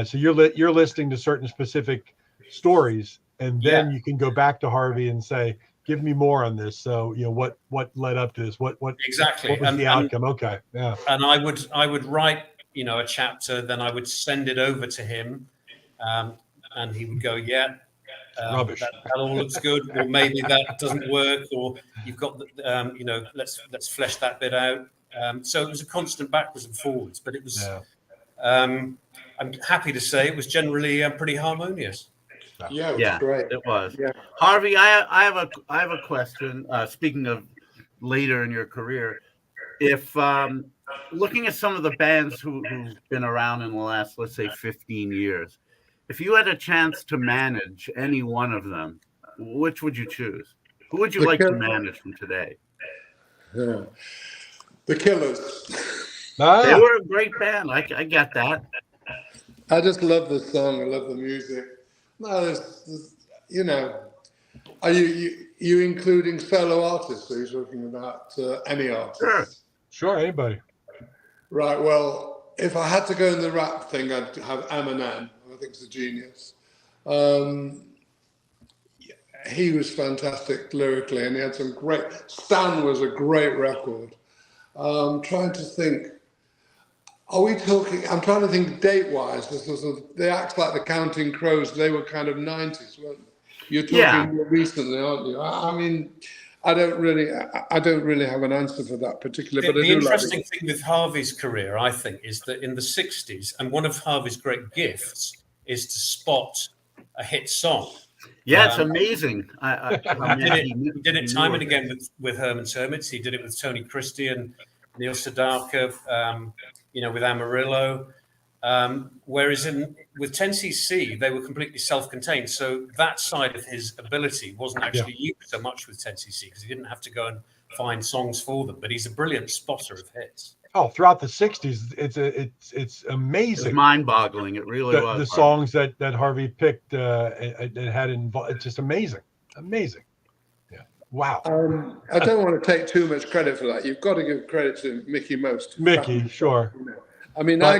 so you're listening to certain specific stories, and then you can go back to Harvey and say, give me more on this. So what led up to this? What exactly? What was the outcome? Okay, yeah. And I would write a chapter, then I would send it over to him, and he would go, rubbish. That all looks good, or maybe that doesn't work, or you've got let's flesh that bit out. So it was a constant backwards and forwards, but it was. I'm happy to say it was generally pretty harmonious. Yeah, it was great. It was. Yeah. Harvey, I have a question. Speaking of later in your career, if looking at some of the bands who've been around in the last, let's say, 15 years, if you had a chance to manage any one of them, which would you choose? Who would you like to manage from today? Yeah. The Killers. They were a great band. I get that. I just love the song. I love the music. No, there's are you including solo artists? Are you talking about any artists? Sure, anybody. Right. Well, if I had to go in the rap thing, I'd have Eminem. I think he's a genius. He was fantastic lyrically, and he had some great. Stan was a great record. Trying to think. Are we talking? I'm trying to think date-wise. The acts like the Counting Crows, they were kind of 90s, weren't they? You're talking more recently, aren't you? I mean, I don't really have an answer for that particular. But the interesting thing with Harvey's career, I think, is that in the 60s, and one of Harvey's great gifts is to spot a hit song. Yeah, it's amazing. He did it time and again with Herman's Hermits. He did it with Tony Christie and Neil Sedaka, with Amarillo. Whereas with 10cc, they were completely self-contained. So that side of his ability wasn't actually used so much with 10cc because he didn't have to go and find songs for them. But he's a brilliant spotter of hits. Oh, throughout the 60s, it's amazing. It's mind-boggling. It really was. The songs that Harvey picked and had involved, it's just amazing. Amazing. Yeah. Wow. I don't want to take too much credit for that. You've got to give credit to Mickey most. Mickey, sure. I mean, but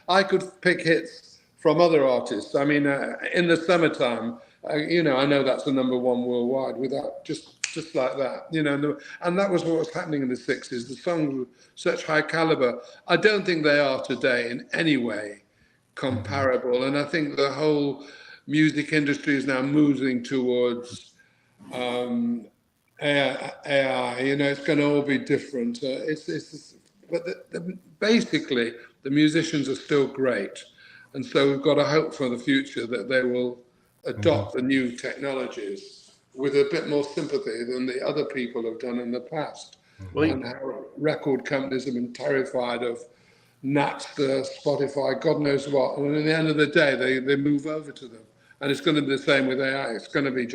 I could pick hits from other artists. I mean, in the summertime, I know that's the number one worldwide without just like that, and that was what was happening in the 60s. The songs were such high caliber. I don't think they are today in any way comparable. And I think the whole music industry is now moving towards AI. It's going to all be different. Basically, the musicians are still great. And so we've got to hope for the future that they will adopt the new technologies with a bit more sympathy than the other people have done in the past. And how record companies have been terrified of Napster, Spotify, God knows what. And at the end of the day, they move over to them. And it's going to be the same with AI. It's going to be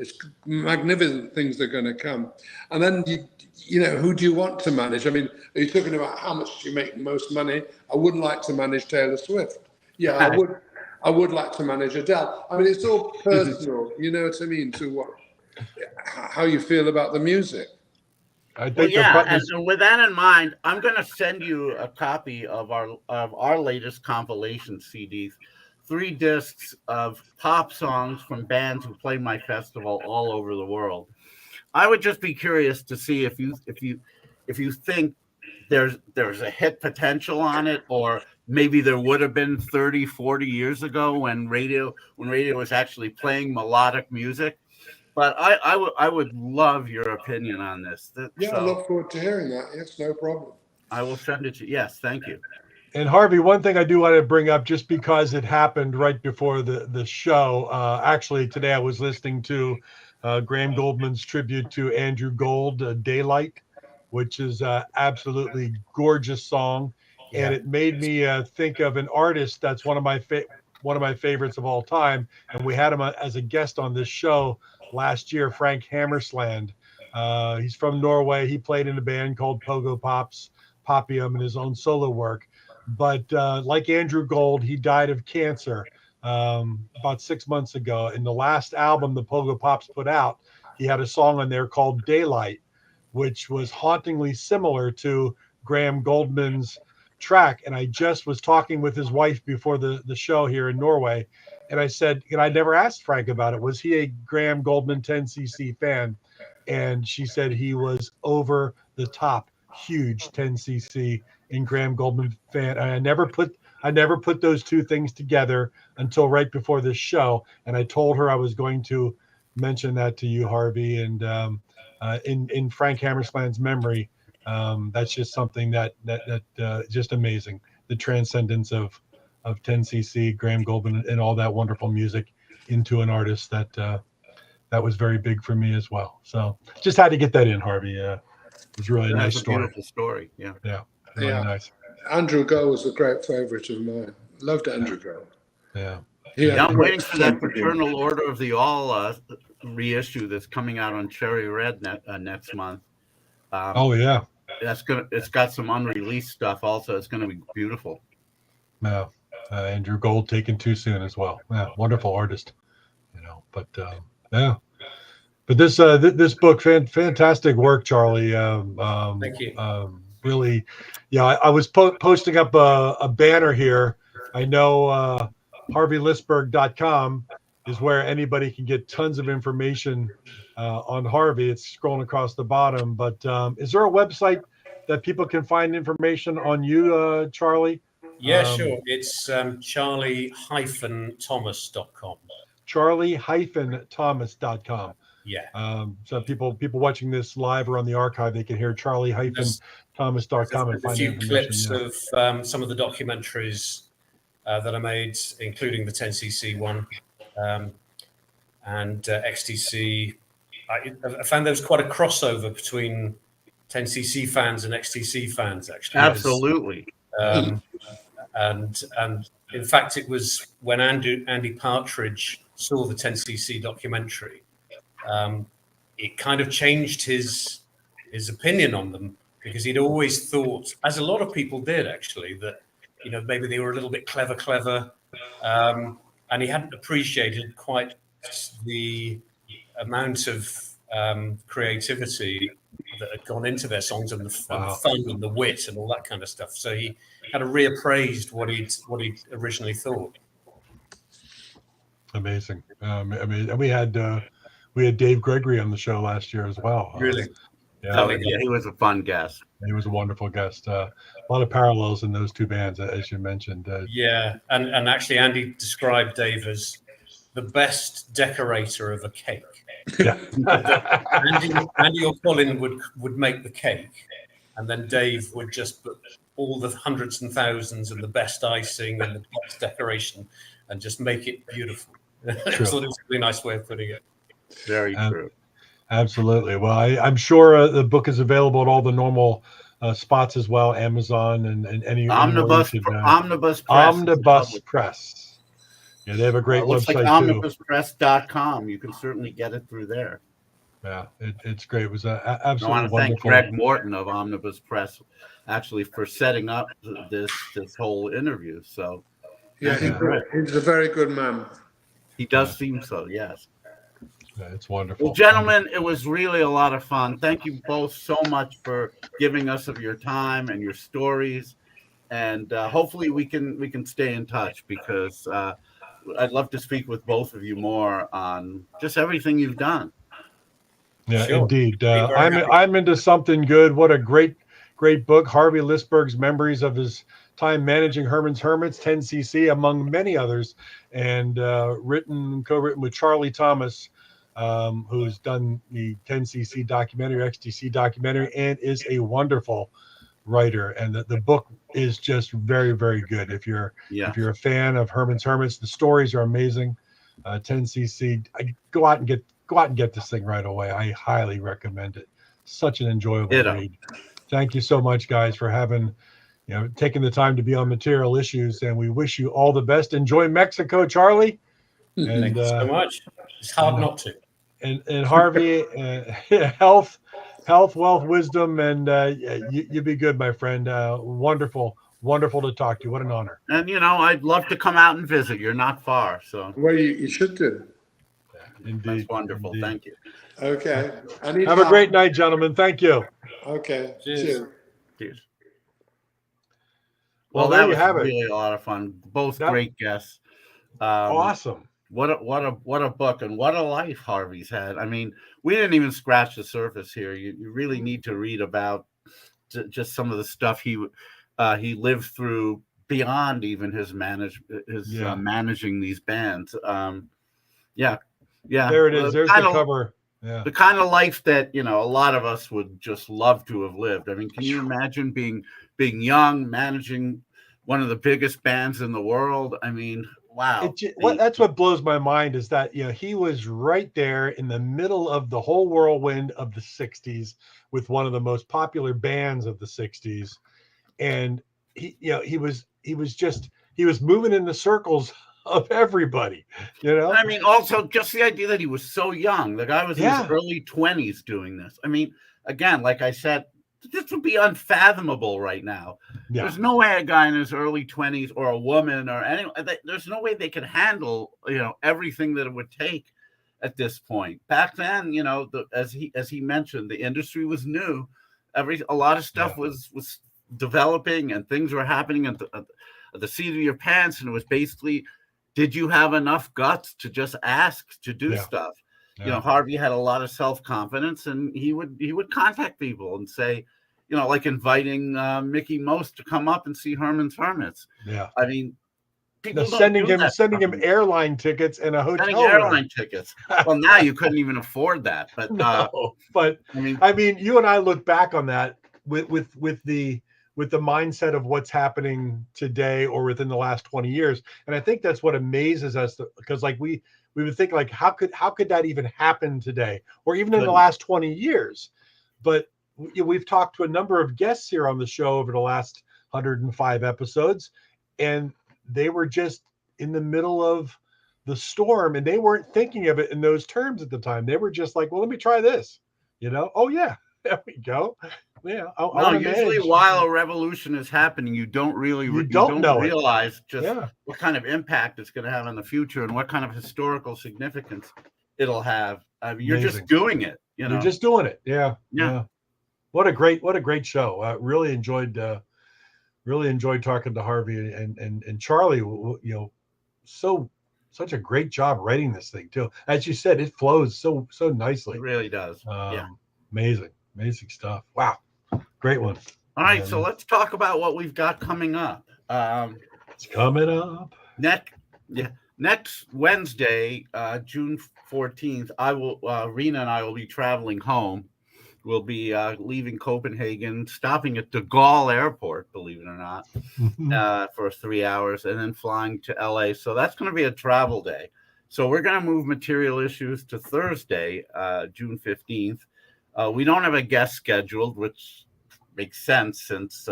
It's magnificent things that are going to come. And then, who do you want to manage? I mean, are you talking about how much you make most money? I wouldn't like to manage Taylor Swift. Yeah, I would like to manage Adele. I mean, it's all personal, you know what I mean, to how you feel about the music. I think and with that in mind, I'm going to send you a copy of our latest compilation CDs, 3 discs of pop songs from bands who play my festival all over the world. I would just be curious to see if you think there's a hit potential on it, or maybe there would have been 30, 40 years ago when radio was actually playing melodic music. But I would love your opinion on this. I look forward to hearing that. Yes, no problem. I will send it to you. Yes, thank you. And Harvey, one thing I do want to bring up, just because it happened right before the show. Actually, today I was listening to Graham Goldman's tribute to Andrew Gold, "Daylight," which is absolutely gorgeous song, and it made me think of an artist that's one of my favorites of all time, and we had him as a guest on this show last year, Frank Hammersland. He's from Norway. He played in a band called Pogo Popium and his own solo work. But like Andrew Gold, he died of cancer about 6 months ago. In the last album the Pogo Pops put out, he had a song on there called "Daylight," which was hauntingly similar to Graham Goldman's track. And I just was talking with his wife before the show here in Norway. And I said, I never asked Frank about it. Was he a Graham Goldman 10cc fan? And she said he was over the top, huge 10cc and Graham Goldman fan. And I never put those two things together until right before this show. And I told her I was going to mention that to you, Harvey. And in Frank Hammersland's memory, that's just something that just amazing. The transcendence of 10cc, Graham Goldman, and all that wonderful music into an artist that was very big for me as well. So just had to get that in, Harvey. It was really a nice story. Beautiful story. Yeah. Really nice. Andrew Gold was a great favorite of mine. Loved Andrew Gold. Yeah, I'm waiting for that Fraternal Order of the All reissue that's coming out on Cherry Red next month. It's got some unreleased stuff also. It's going to be beautiful. Andrew Gold taken too soon as well. Wonderful artist, but this book, fantastic work, Charlie. Thank you. Really, I was posting up a banner here. I know HarveyLisberg.com is where anybody can get tons of information on Harvey. It's scrolling across the bottom, but is there a website that people can find information on you, Charlie? Yeah, sure. It's charlie-thomas.com. charlie-thomas.com. Yeah. So people watching this live or on the archive, they can hear charlie-thomas.com and find a few clips of some of the documentaries that I made, including the 10cc one and XTC. I found there was quite a crossover between 10cc fans and XTC fans, actually. Absolutely. And in fact, it was when Andy Partridge saw the 10cc documentary, it kind of changed his opinion on them, because he'd always thought, as a lot of people did actually, that maybe they were a little bit clever, and he hadn't appreciated quite the amount of creativity that had gone into their songs, and the fun and the wit and all that kind of stuff. So he kind of reappraised what he'd originally thought. Amazing. And we had Dave Gregory on the show last year as well. Really? He was a fun guest. He was a wonderful guest. A lot of parallels in those two bands, as you mentioned. And actually, Andy described Dave as the best decorator of a cake. Yeah. Andy or Colin would make the cake, and then Dave would just put all the hundreds and thousands and the best icing and the best decoration and just make it beautiful. I thought it was a really nice way of putting it. Very true. Absolutely. Well, I'm sure the book is available at all the normal spots as well, Amazon and any Omnibus Press. Omnibus Press. Yeah, they have a great looks like website too. omnibuspress.com. You can certainly get it through there. Yeah, it's great. It was I absolutely want to thank wonderful. Greg Morton of Omnibus Press actually for setting up this whole interview. So Yeah, he's a very good man. he does seem so, yes. Yeah, it's wonderful. Well, gentlemen, it was really a lot of fun. Thank you both so much for giving us of your time and your stories. And hopefully we can stay in touch, because I'd love to speak with both of you more on just everything you've done. Yeah, Sure. indeed. Be very happy. I'm into something good. What a great book. Harvey Lisberg's memories of his time managing Herman's Hermits, 10cc, among many others, and co-written with Charlie Thomas, who's done the 10cc documentary, XTC documentary, and is a wonderful writer. And the book is just very, very good. If you're a fan of Herman's Hermits, the stories are amazing. 10cc, go out and get this thing right away. I highly recommend it. Such an enjoyable read. Thank you so much, guys, for taking the time to be on Material Issues, and we wish you all the best. Enjoy Mexico, Charlie. And, thank you so much. It's hard not to. And Harvey, health, wealth, wisdom, and you be good, my friend. Wonderful to talk to you. What an honor. And I'd love to come out and visit. You're not far, so. Well, you should do. Indeed. That's wonderful. Indeed. Thank you. Okay. Have a great night, gentlemen. Thank you. Okay. Cheers. Well, there that you was have it. really a lot of fun. Both great guests. Awesome. What a book, and what a life Harvey's had. I mean, we didn't even scratch the surface here. You really need to read about just some of the stuff he lived through beyond even his managing these bands. Yeah. There it is. There's the cover. Yeah. The kind of life that a lot of us would just love to have lived. I mean, can you imagine being young, managing one of the biggest bands in the world? I mean, wow. That's what blows my mind, is that he was right there in the middle of the whole whirlwind of the 60s with one of the most popular bands of the 60s, and he was moving in the circles of everybody. I mean, also just the idea that he was so young. The guy was in his early 20s doing this. I mean, again, like I said, this would be unfathomable right now. Yeah. There's no way a guy in his early 20s, or a woman, or anyone, there's no way they could handle everything that it would take at this point. Back then, as he mentioned, the industry was new. A lot of stuff was developing, and things were happening at the seat of your pants, and it was basically, did you have enough guts to just ask to do stuff? Yeah. Harvey had a lot of self-confidence, and he would contact people and say, like inviting Mickey Most to come up and see Herman's Hermits. Yeah. I mean, people sending him airline tickets and a hotel room. Airline tickets. Well, now you couldn't even afford that. But no, but I mean, you and I look back on that with the mindset of what's happening today or within the last 20 years. And I think that's what amazes us, because we would think, like, how could that even happen today, or even in the last 20 years? But we've talked to a number of guests here on the show over the last 105 episodes, and they were just in the middle of the storm, and they weren't thinking of it in those terms at the time. They were just like, well, let me try this, oh yeah, there we go. Yeah. Usually while a revolution is happening, you don't realize what kind of impact it's going to have in the future, and what kind of historical significance it'll have. I mean, you're just doing it. You're just doing it. Yeah. What a great show. I really enjoyed talking to Harvey and Charlie. Such a great job writing this thing too. As you said, it flows so nicely. It really does. Amazing stuff. Wow. Great one. All right, so let's talk about what we've got coming up. It's coming up. Next Wednesday, June 14th, Rena and I will be traveling home. We'll be leaving Copenhagen, stopping at De Gaulle Airport, believe it or not, for 3 hours, and then flying to LA. So that's going to be a travel day. So we're going to move Material Issues to Thursday, June 15th. We don't have a guest scheduled, which makes sense, since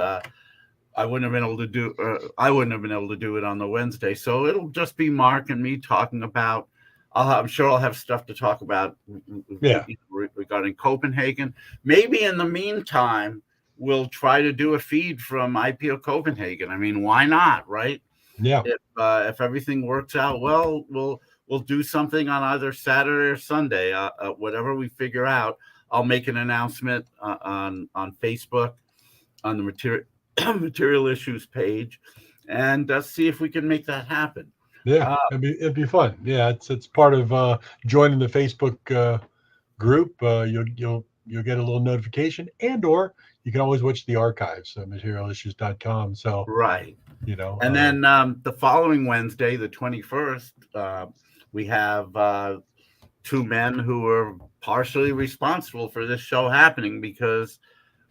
I wouldn't have been able to do. I wouldn't have been able to do it on the Wednesday, so it'll just be Mark and me talking about. I'm sure I'll have stuff to talk about. Yeah. Regarding Copenhagen. Maybe in the meantime, we'll try to do a feed from IPO Copenhagen. I mean, why not, right? Yeah. If everything works out well, we'll do something on either Saturday or Sunday. Whatever we figure out, I'll make an announcement on Facebook on the material issues page, and see if we can make that happen. Yeah, it'd be fun. Yeah, it's part of joining the Facebook group. You'll get a little notification, or you can always watch the archives at materialissues.com. So right, and then the following Wednesday, the 21st, we have two men who are partially responsible for this show happening, because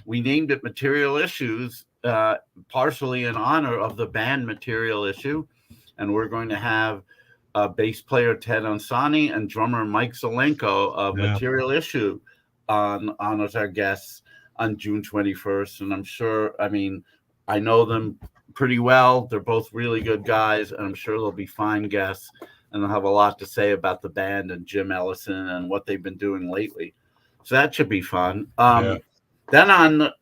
we named it Material Issues, partially in honor of the band Material Issue. And we're going to have bass player Ted Ansani and drummer Mike Zelenko of Material Issue on as our guests on June 21st. And I'm sure, I know them pretty well. They're both really good guys, and I'm sure they'll be fine guests. And they'll have a lot to say about the band and Jim Ellison and what they've been doing lately. So that should be fun. Then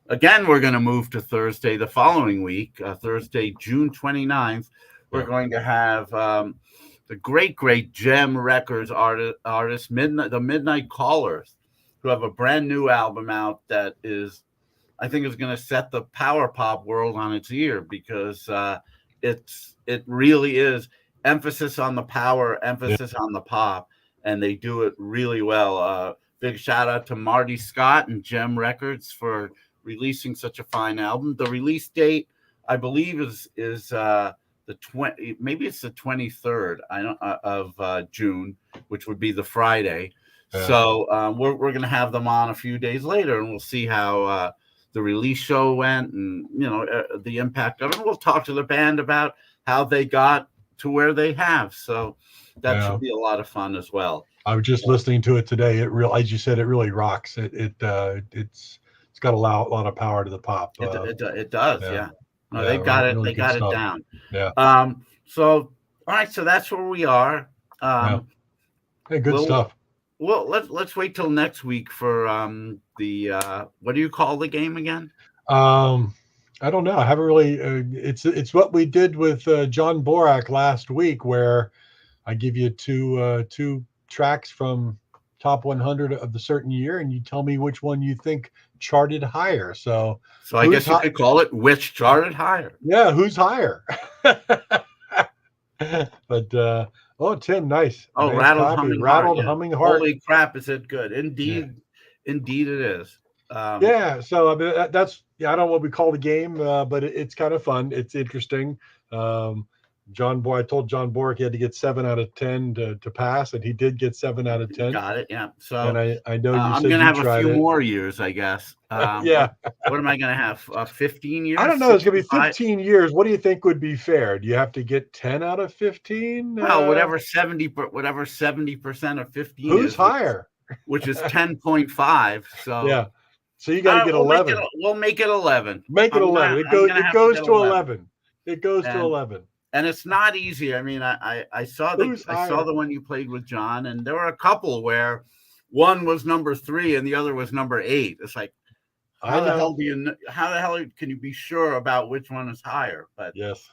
again, we're going to move to Thursday the following week, Thursday, June 29th. We're going to have the great Gem Records artists, the Midnight Callers, who have a brand new album out that I think is going to set the power pop world on its ear, because it really is emphasis on the power, emphasis on the pop, and they do it really well. Big shout out to Marty Scott and Gem Records for releasing such a fine album. The release date, I believe, is maybe it's the 23rd of June, which would be the Friday. So we're going to have them on a few days later, and we'll see how the release show went, and the impact of it. We'll talk to the band about how they got to where they have. So that should be a lot of fun as well. I was just listening to it today. As you said, it really rocks. It's got a lot of power to the pop. It does. Yeah. No, they've got it. They got it down. Yeah. So all right. So that's where we are. Hey, good stuff. Well, let's wait till next week for the what do you call the game again? I don't know. I haven't really. It's what we did with John Borak last week, where I give you two tracks from top 100 of the certain year, and you tell me which one you think charted higher. So I guess you could call it which charted higher. Yeah, who's higher? But Tim, nice. Oh, nice rattled humming heart. Holy crap, is it good? Indeed it is. So that's I don't know what we call the game, but it's kind of fun. It's interesting. I told John Borak he had to get 7 out of 10 to pass, and he did get 7 out of 10. Got it, yeah. So, and I know I'm going to have a few more years, I guess. Yeah. What am I going to have? 15 years? I don't know. It's going to be 15 years. What do you think would be fair? Do you have to get 10 out of 15? Well, whatever 70% of 15. Who's higher? Which is 10.5. So yeah. So you got to get 11. We'll make it 11. Make it 11. It goes to 11. It goes to 11. And it's not easy. I saw the one you played with John, and there were a couple where one was number 3 and the other was number 8. It's like, how the hell can you be sure about which one is higher? But yes,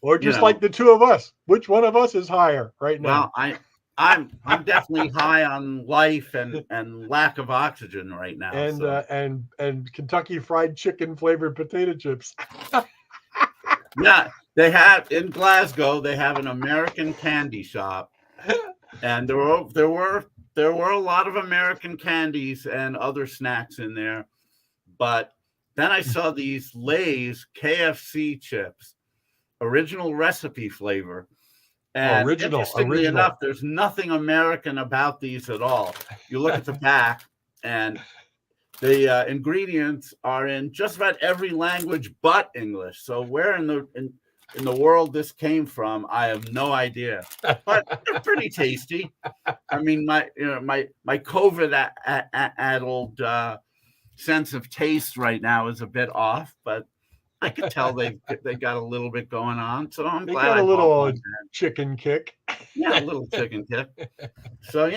or just like the two of us, which one of us is higher right now? Well, I'm definitely high on life and lack of oxygen right now. And Kentucky Fried Chicken flavored potato chips. Yeah, they have in Glasgow. They have an American candy shop, and there were a lot of American candies and other snacks in there. But then I saw these Lay's KFC chips, original recipe flavor. And interestingly enough, there's nothing American about these at all. You look at the back, and the ingredients are in just about every language but English. So where in the world this came from, I have no idea. But they're pretty tasty. I mean, my COVID addled sense of taste right now is a bit off, but I could tell they got a little bit going on, so I'm They glad got I a bought little one. chicken kick. Yeah, a little chicken tip. So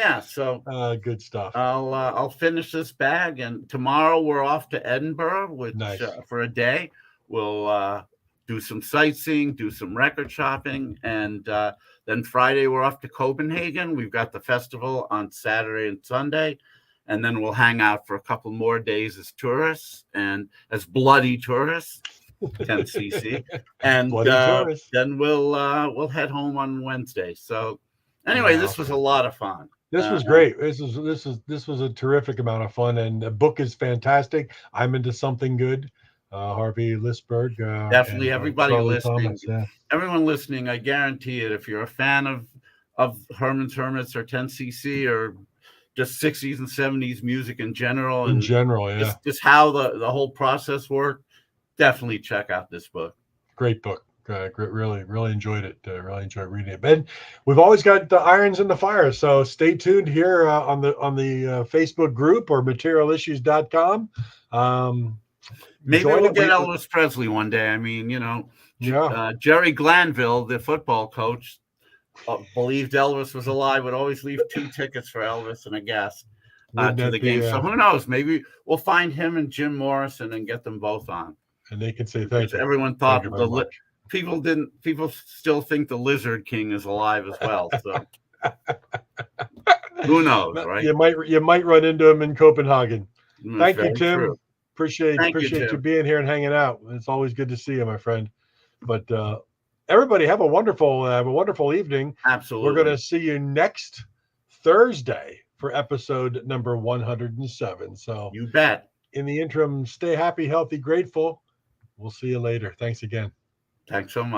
Good stuff. I'll finish this bag, and tomorrow we're off to Edinburgh, which Nice. For a day. We'll do some sightseeing, do some record shopping, and then Friday we're off to Copenhagen. We've got the festival on Saturday and Sunday, and then we'll hang out for a couple more days as tourists and as bloody tourists. 10cc, and then we'll head home on Wednesday. So anyway, this was a lot of fun. This was great. This was a terrific amount of fun, and the book is fantastic. I'm into something good. Harvey Lisberg. Definitely, everybody listening, Thomas, everyone listening, I guarantee it. If you're a fan of Herman's Hermits or 10cc or just 60s and 70s music in general, just how the whole process worked, definitely check out this book. Great book. Really enjoyed it. Really enjoyed reading it. And we've always got the irons in the fire. So stay tuned here on the Facebook group or materialissues.com. Maybe we'll get Elvis Presley one day. I mean, Jerry Glanville, the football coach, believed Elvis was alive, would always leave 2 tickets for Elvis and a guest to the game. So who knows? Maybe we'll find him and Jim Morrison and get them both on. And they can say thank you. Everyone thought people still think the Lizard King is alive as well. So who knows, right? You might run into him in Copenhagen. Thank you, Tim. True. Appreciate you being here and hanging out. It's always good to see you, my friend. But everybody have a wonderful evening. Absolutely. We're going to see you next Thursday for episode number 107. So you bet. In the interim, stay happy, healthy, grateful. We'll see you later. Thanks again. Thanks so much.